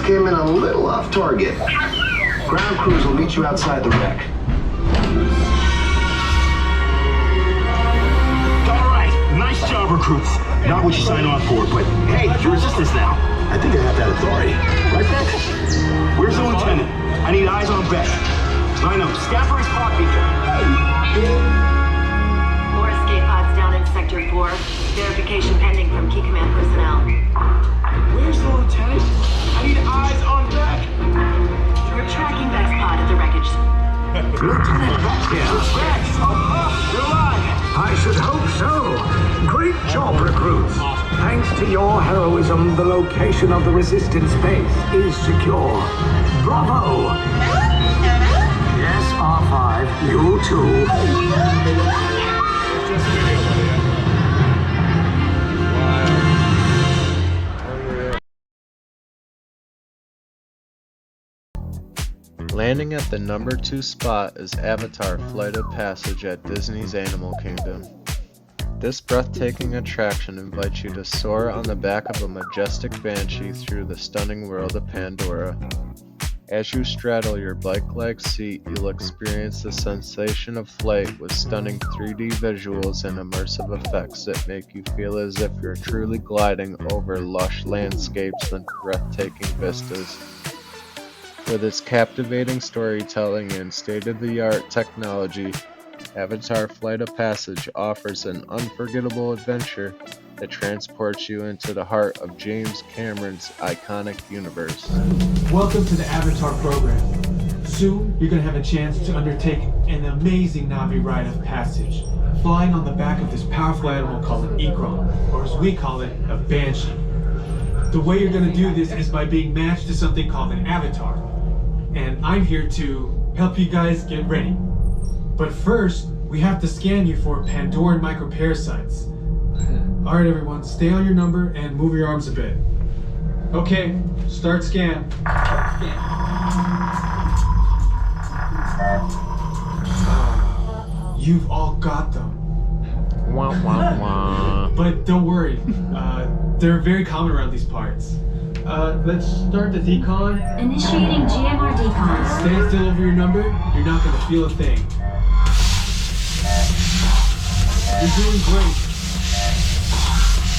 came in a little off target. Ground crews will meet you outside the wreck. All right, nice job, recruits. Not what you signed on for, but hey, you're resistance now. I think I have that authority. Right, Beck? Where's the lieutenant? I need eyes on Beck. Line up, scan for his pod beacon. More escape pods down in Sector 4. Verification pending from Key Command personnel. Where's the lieutenant? I need eyes on Beck. We're tracking Beck's pod at the wreckage. Lieutenant Beck here. Beck! You're alive! I should hope so. Great job, recruits. Thanks to your heroism, the location of the resistance base is secure. Bravo! Yes, R5, you too. Landing at the number 2 spot is Avatar Flight of Passage at Disney's Animal Kingdom. This breathtaking attraction invites you to soar on the back of a majestic banshee through the stunning world of Pandora. As you straddle your bike-like seat, you'll experience the sensation of flight with stunning 3D visuals and immersive effects that make you feel as if you're truly gliding over lush landscapes and breathtaking vistas. With its captivating storytelling and state-of-the-art technology, Avatar Flight of Passage offers an unforgettable adventure that transports you into the heart of James Cameron's iconic universe. Welcome to the Avatar program. Soon, you're going to have a chance to undertake an amazing Na'vi rite of passage, flying on the back of this powerful animal called an Ikron, or as we call it, a banshee. The way you're going to do this is by being matched to something called an avatar. And I'm here to help you guys get ready. But first, we have to scan you for Pandoran microparasites. Alright everyone, stay on your number and move your arms a bit. Okay, start scan. You've all got them. Wah, wah, wah. But don't worry, they're very common around these parts. Let's start the decon. Initiating GMR decon. Stay still over your number, you're not going to feel a thing. You're doing great.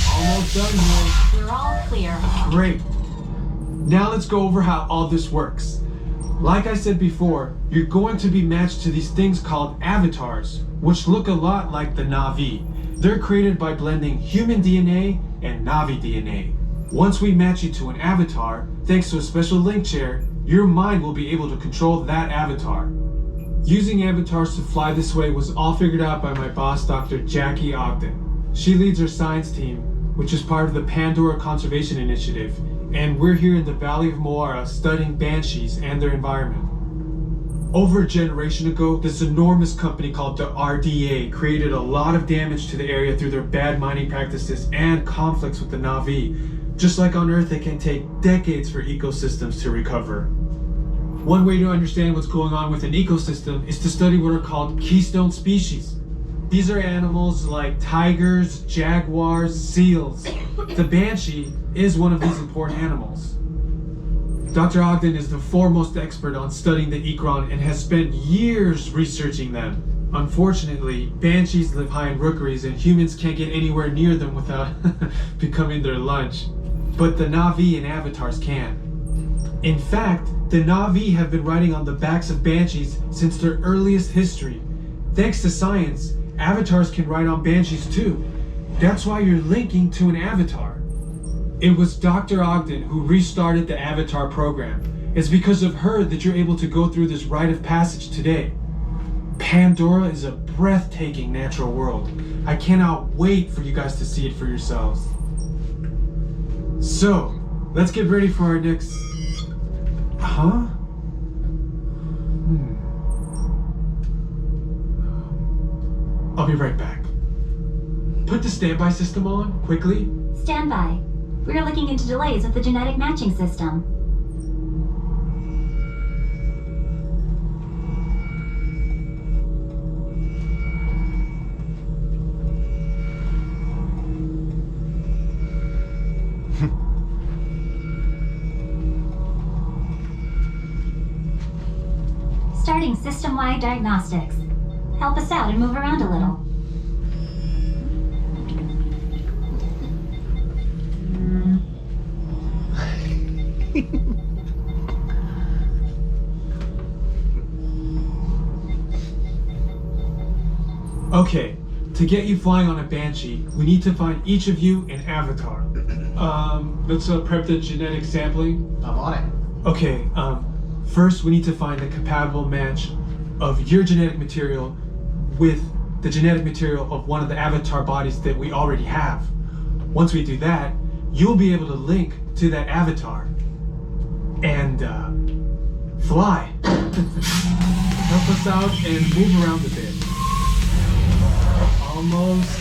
Almost done here. We're all clear. Great. Now let's go over how all this works. Like I said before, you're going to be matched to these things called avatars, which look a lot like the Na'vi. They're created by blending human DNA and Na'vi DNA. Once we match you to an avatar, thanks to a special link chair, your mind will be able to control that avatar. Using avatars to fly this way was all figured out by my boss, Dr. Jackie Ogden. She leads our science team, which is part of the Pandora Conservation Initiative, and we're here in the Valley of Moara studying banshees and their environment. Over a generation ago, this enormous company called the RDA created a lot of damage to the area through their bad mining practices and conflicts with the Na'vi. Just like on Earth, it can take decades for ecosystems to recover. One way to understand what's going on with an ecosystem is to study what are called keystone species. These are animals like tigers, jaguars, seals. The banshee is one of these important animals. Dr. Ogden is the foremost expert on studying the Ikron and has spent years researching them. Unfortunately, banshees live high in rookeries and humans can't get anywhere near them without becoming their lunch. But the Na'vi and avatars can. In fact, the Na'vi have been riding on the backs of banshees since their earliest history. Thanks to science, avatars can ride on banshees too. That's why you're linking to an avatar. It was Dr. Ogden who restarted the Avatar program. It's because of her that you're able to go through this rite of passage today. Pandora is a breathtaking natural world. I cannot wait for you guys to see it for yourselves. So, let's get ready for our next... Huh? I'll be right back. Put the standby system on, quickly. Standby. We're looking into delays with the genetic matching system. starting system-wide diagnostics. Help us out and move around a little. Okay, to get you flying on a Banshee, we need to find each of you an avatar. Let's prep the genetic sampling. I'm on it. Okay, first we need to find a compatible match of your genetic material with the genetic material of one of the avatar bodies that we already have. Once we do that, you'll be able to link to that avatar and fly. Help us out and move around a bit. Almost.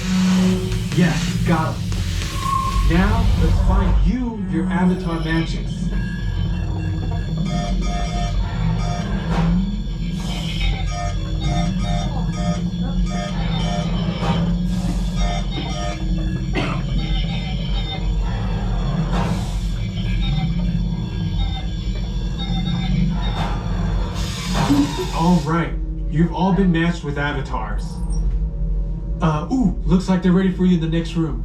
Yes, got him. Now, let's find you your avatar matches. All right, you've all been matched with avatars. Looks like they're ready for you in the next room.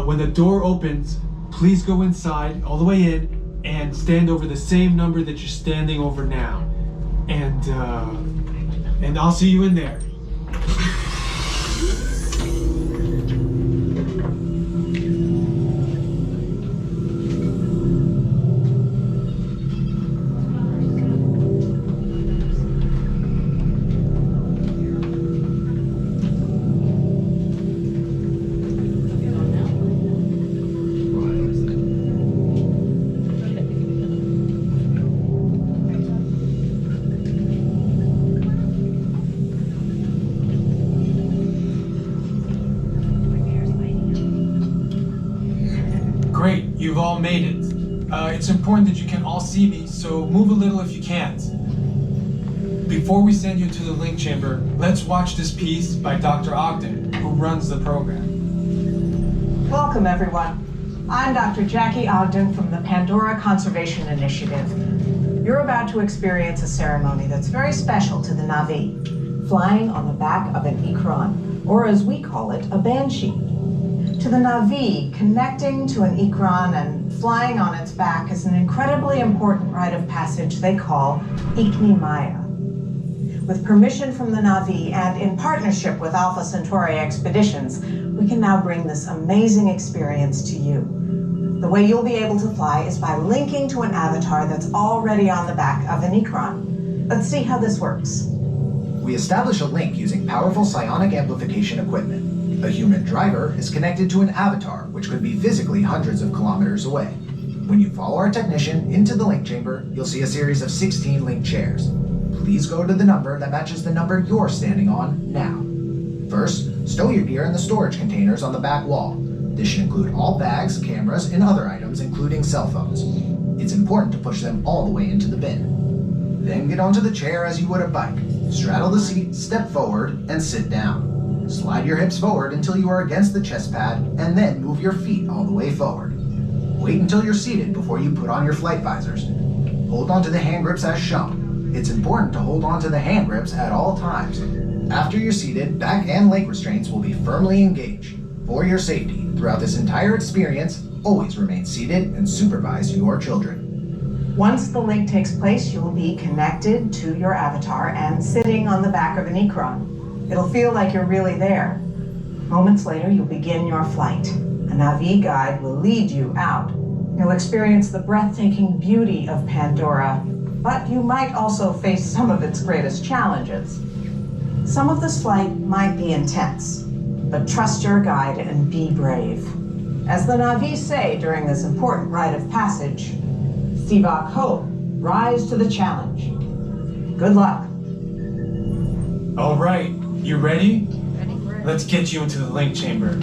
When the door opens, please go inside, all the way in, and stand over the same number that you're standing over now. And I'll see you in there. Great, you've all made it. It's important that you can all see me, so move a little if you can't. Before we send you to the link chamber, let's watch this piece by Dr. Ogden, who runs the program. Welcome, everyone. I'm Dr. Jackie Ogden from the Pandora Conservation Initiative. You're about to experience a ceremony that's very special to the Na'vi, flying on the back of an Ikran, or as we call it, a Banshee. To the Na'vi, connecting to an Ikran and flying on its back is an incredibly important rite of passage they call Ikni Maya. With permission from the Na'vi and in partnership with Alpha Centauri Expeditions, we can now bring this amazing experience to you. The way you'll be able to fly is by linking to an avatar that's already on the back of an Ikran. Let's see how this works. We establish a link using powerful psionic amplification equipment. A human driver is connected to an avatar, which could be physically hundreds of kilometers away. When you follow our technician into the link chamber, you'll see a series of 16 link chairs. Please go to the number that matches the number you're standing on now. First, stow your gear in the storage containers on the back wall. This should include all bags, cameras, and other items, including cell phones. It's important to push them all the way into the bin. Then get onto the chair as you would a bike. Straddle the seat, step forward, and sit down. Slide your hips forward until you are against the chest pad, and then move your feet all the way forward. Wait until you're seated before you put on your flight visors. Hold on to the hand grips as shown. It's important to hold on to the hand grips at all times. After you're seated, back and leg restraints will be firmly engaged. For your safety, throughout this entire experience, always remain seated and supervise your children. Once the link takes place, you'll be connected to your avatar and sitting on the back of an Ikran. It'll feel like you're really there. Moments later, you'll begin your flight. A Na'vi guide will lead you out. You'll experience the breathtaking beauty of Pandora, but you might also face some of its greatest challenges. Some of this flight might be intense, but trust your guide and be brave. As the Na'vi say during this important rite of passage, Stivak Ho, rise to the challenge. Good luck. All right, you ready? Let's get you into the link chamber.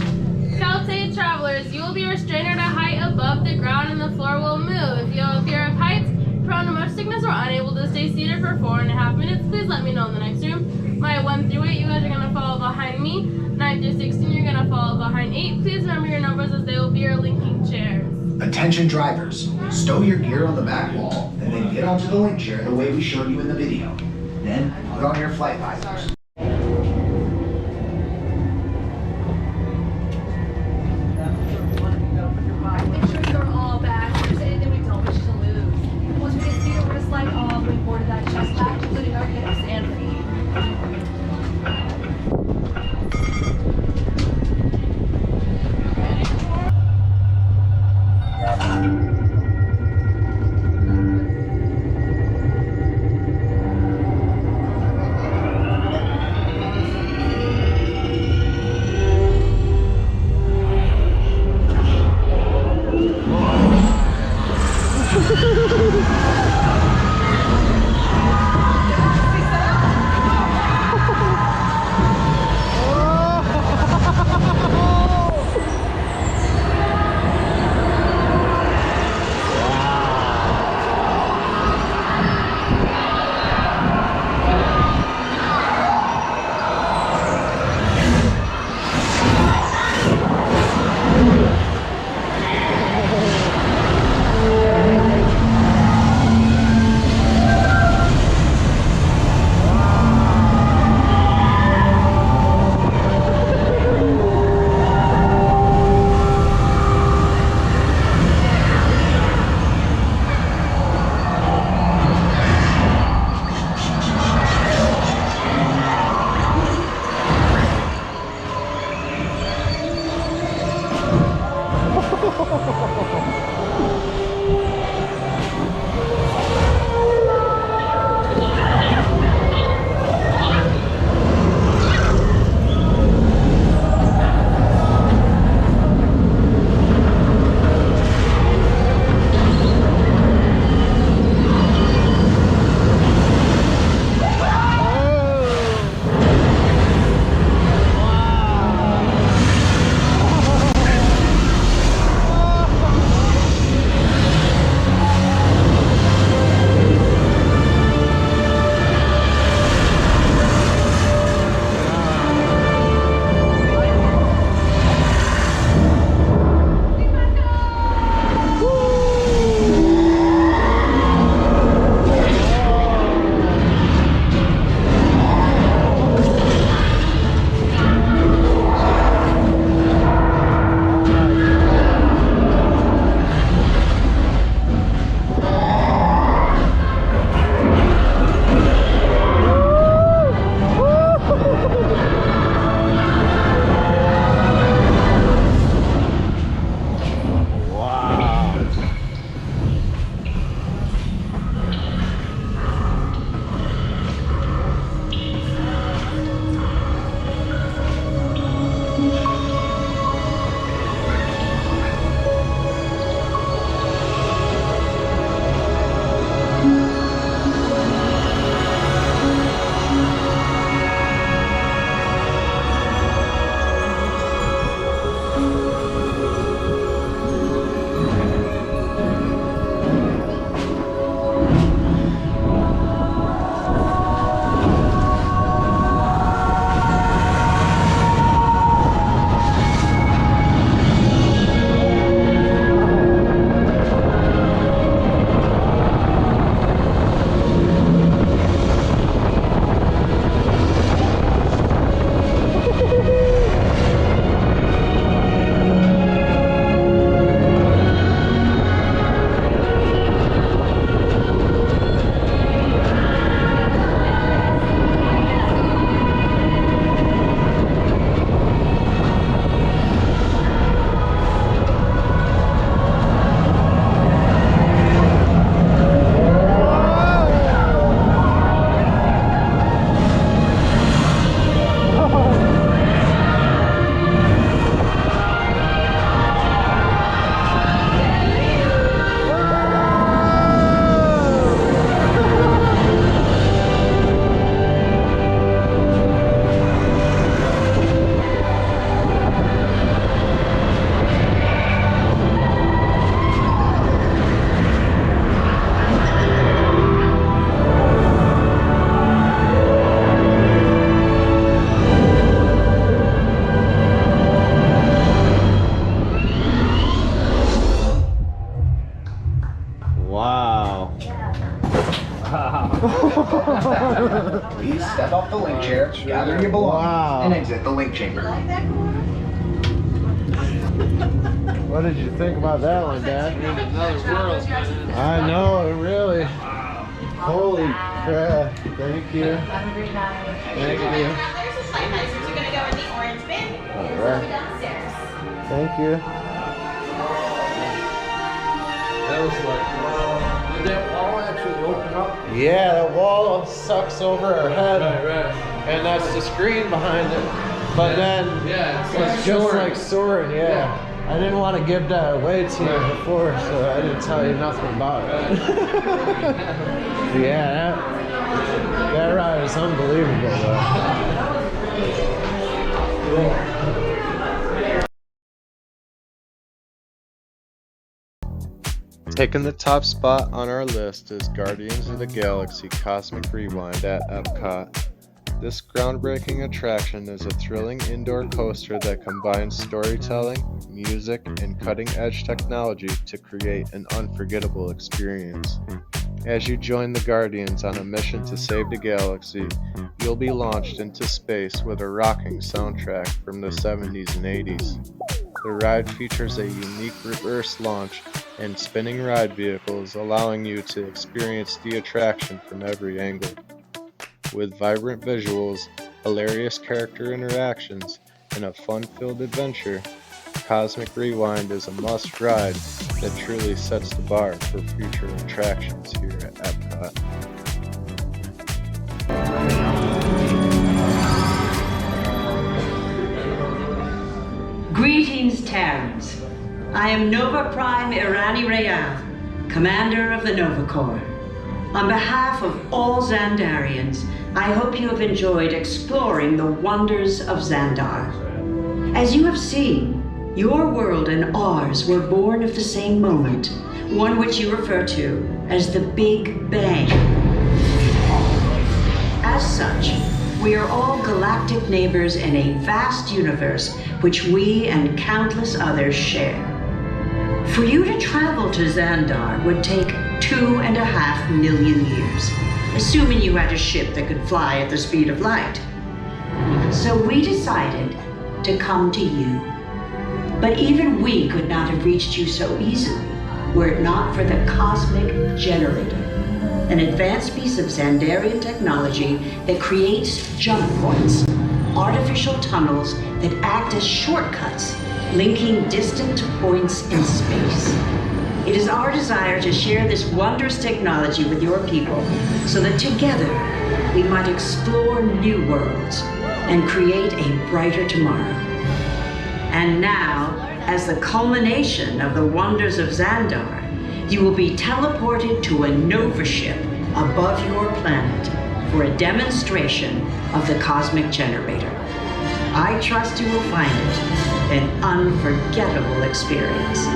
Caltech travelers, you will be restrained at a height above the ground and the floor will move. If you have a fear of heights, prone to motion sickness, or unable to stay seated for 4.5 minutes, please let me know in the next room. My 1 through 8, you guys are going to follow behind me. 9 through 16, you're going to follow behind 8. Please remember your numbers as they will be your linking chairs. Attention drivers, stow your gear on the back wall and then get onto the link chair the way we showed you in the video. Then, put on your flight visors. Make sure you're all back. If there's anything we don't wish to lose. And once we get seated, we're gonna slide all the way forward to that chest back, including our hips and feet. Please step off the link chair, gather your belongings, and exit the link chamber. What did you think about that one, Dad? Another world. I know, really. Holy crap. Thank you. Have a great night. Thank you. There's a slight license. You're going to go in the orange bin. Alright. Downstairs. Thank you. That was like, did that wall actually open up? Yeah, the wall sucks over our head. Right. And that's the screen behind it. But then it's just like soaring, yeah. I didn't want to give that away to you before, so I didn't tell you nothing about it. Yeah, that ride is unbelievable though. Taking the top spot on our list is Guardians of the Galaxy Cosmic Rewind at Epcot. This groundbreaking attraction is a thrilling indoor coaster that combines storytelling, music, and cutting-edge technology to create an unforgettable experience. As you join the Guardians on a mission to save the galaxy, you'll be launched into space with a rocking soundtrack from the 70s and 80s. The ride features a unique reverse launch and spinning ride vehicles, allowing you to experience the attraction from every angle. With vibrant visuals, hilarious character interactions, and a fun-filled adventure, Cosmic Rewind is a must ride that truly sets the bar for future attractions here at Epcot. Greetings, Terrans. I am Nova Prime Irani Rayal, commander of the Nova Corps. On behalf of all Xandarians, I hope you have enjoyed exploring the wonders of Xandar. As you have seen, your world and ours were born of the same moment, one which you refer to as the Big Bang. As such, we are all galactic neighbors in a vast universe which we and countless others share. For you to travel to Xandar would take 2.5 million years, assuming you had a ship that could fly at the speed of light. So we decided to come to you. But even we could not have reached you so easily were it not for the Cosmic Generator, an advanced piece of Xandarian technology that creates jump points, artificial tunnels that act as shortcuts, linking distant points in space. It is our desire to share this wondrous technology with your people so that together we might explore new worlds and create a brighter tomorrow. And now, as the culmination of the wonders of Xandar, you will be teleported to a Nova ship above your planet for a demonstration of the Cosmic Generator. I trust you will find it an unforgettable experience.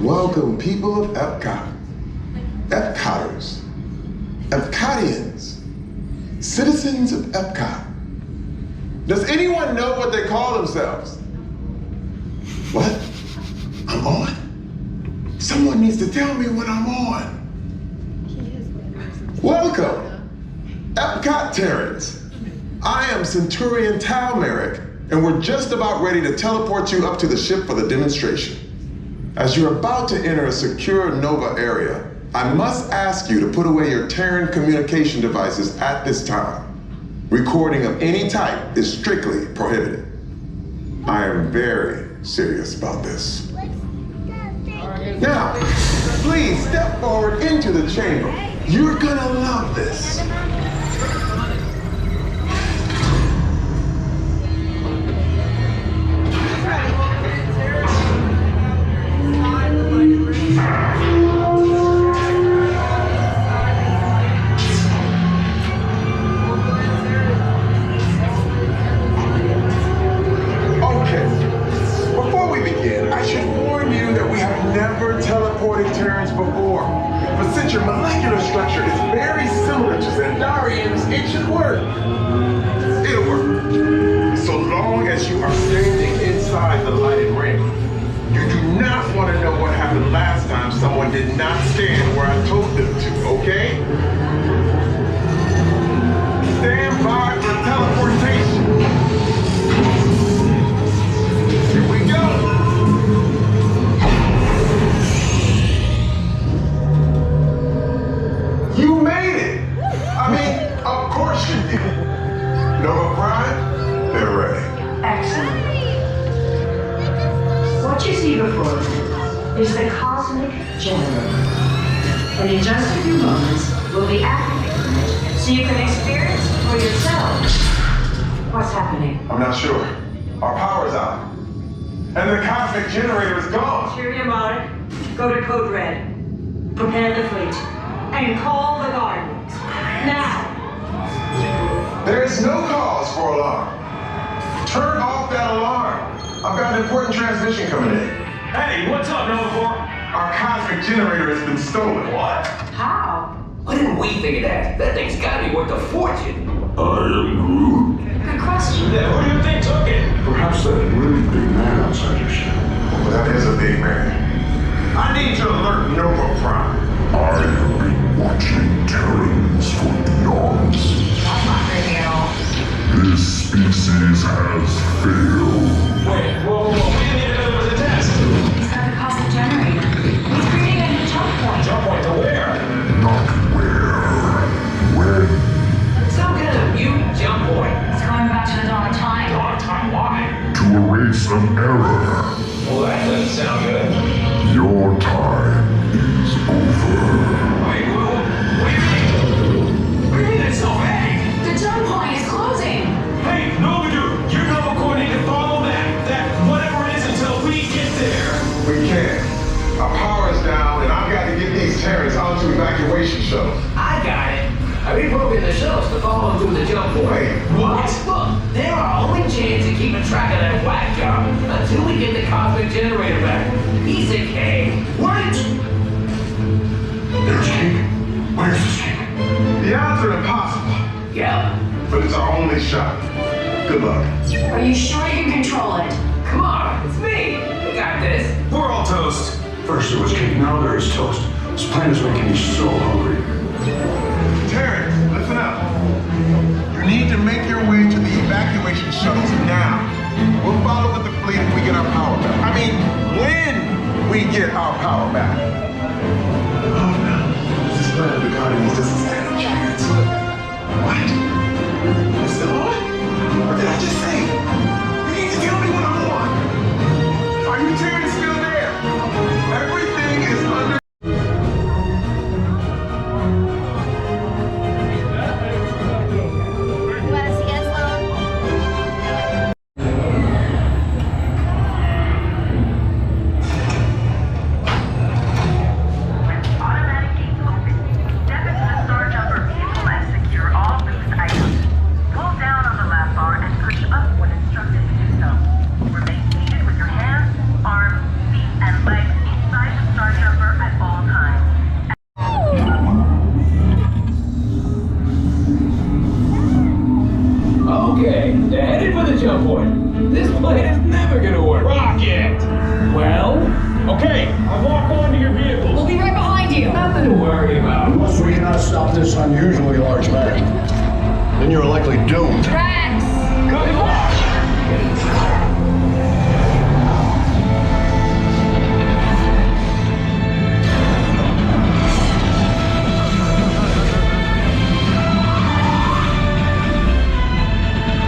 Welcome, people of Epcot, Epcoters, Epcotians, citizens of Epcot. Does anyone know what they call themselves? What? I'm on? Someone needs to tell me when I'm on. Welcome, Epcot Terrans. I am Centurion Tal Merrick, and we're just about ready to teleport you up to the ship for the demonstration. As you're about to enter a secure Nova area, I must ask you to put away your Terran communication devices at this time. Recording of any type is strictly prohibited. I am very serious about this. Now, please step forward into the chamber. You're gonna love this. Your molecular structure is very similar to Xandarians, it should work. It'll work. So long as you are standing inside the lighted ring. You do not want to know what happened cosmic generator. And in just a few moments, we'll be activating it so you can experience for yourself what's happening. I'm not sure. Our power's out. And the cosmic generator is gone. Cheerio, Mark. Go to Code Red. Prepare the fleet. And call the Guardians. Now! There is no cause for alarm. Turn off that alarm. I've got an important transmission coming in. Hey, what's up, Nova Corps? Our cosmic generator has been stolen. What? How? Why didn't we think of that? That thing's gotta be worth a fortune. I am Groot. Good question. Yeah, who do you think took it? Perhaps that really big man outside your ship. Well, that is a big man. I need to alert Nova Prime. I have been watching Terrans for eons. That's not creepy at all. This species has failed. Wait, whoa. We didn't even know there was a test. He's got the cosmic generator. He's creating a new jump point. Jump point to where? Not where. When? Some kind of mute jump point. It's going back to the dawn of time. Dawn of time, why? To erase an error. Well, that doesn't sound good. Your time is over. Wait, what do you mean? What do you mean it's so vague? The jump point is closing. Hey, Nova Dude, you're Nova Corps need to follow that whatever it is until we get there. We can't. Our power is down, and I've got to get these Terrans onto evacuation shuttles. I got it. I reprogrammed the shuttles to follow them through the jump point. Wait, what? Look, they're our only chance of keeping track of that whack job until we get the cosmic generator back. Piece of cake. Wait! There's King. Where's this King? The odds are impossible, Yeah. but it's our only shot. Good luck. Are you sure you can control it? Come on, it's me. We got this. We're all toast. First there was cake, now there is toast. This plan is making me so hungry. Terrans, listen up. You need to make your way to the evacuation shuttles now. We'll follow with the fleet if we get our power back. I mean, when we get our power back. Oh no. This plan of the Guardians doesn't stand a chance. What? It's still on? What did I just say? You need to tell me what I want. Are you Terrans still there? Everything is under. You wanna see us, Sloan? Automatic gates open. Step into the star jumper vehicle and secure all loose items. Pull down on the lap bar and push up when instructed to do so. Remain seated with your hands, arms, feet, and legs inside the star jumper at all times. Okay, they're headed for the jump point. This plan is never gonna work. Rocket! Well, Okay, I'll walk onto your vehicle. We'll be right behind you. nothing to worry about. Unless we cannot stop this unusually large man, then you're likely doomed. Rex! Good luck!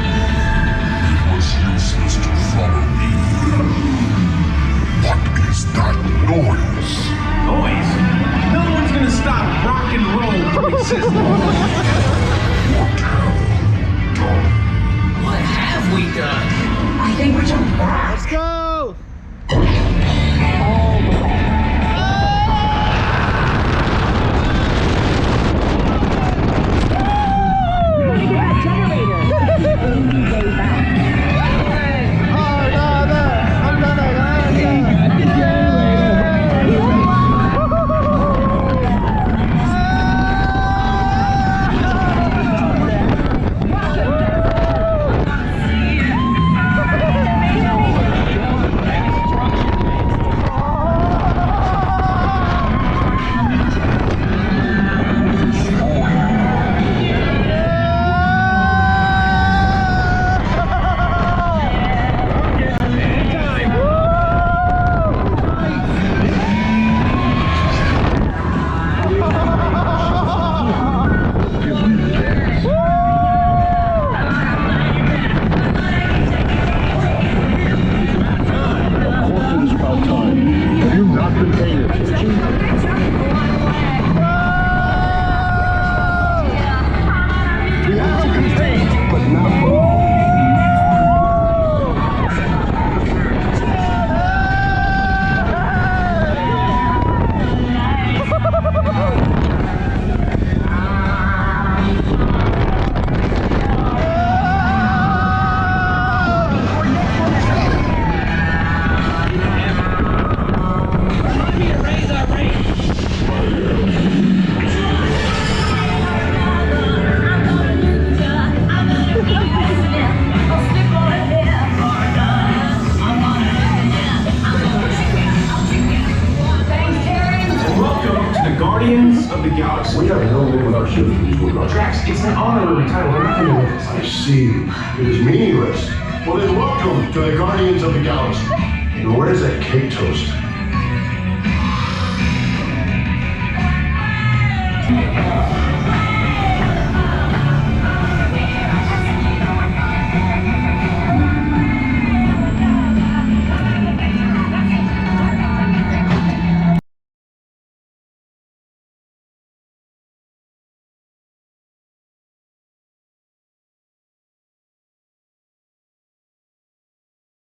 It was useless to follow me. What is that noise? Noise? No one's gonna stop rock and roll from existing. What have you done? me to raise our rate. Welcome to the Guardians of the Galaxy. We have no name without shooting these wood tracks. It's an honorary title. We're not going to do this. I see. It is meaningless. Well then, welcome to the Guardians of the Galaxy. And what is that cake toast?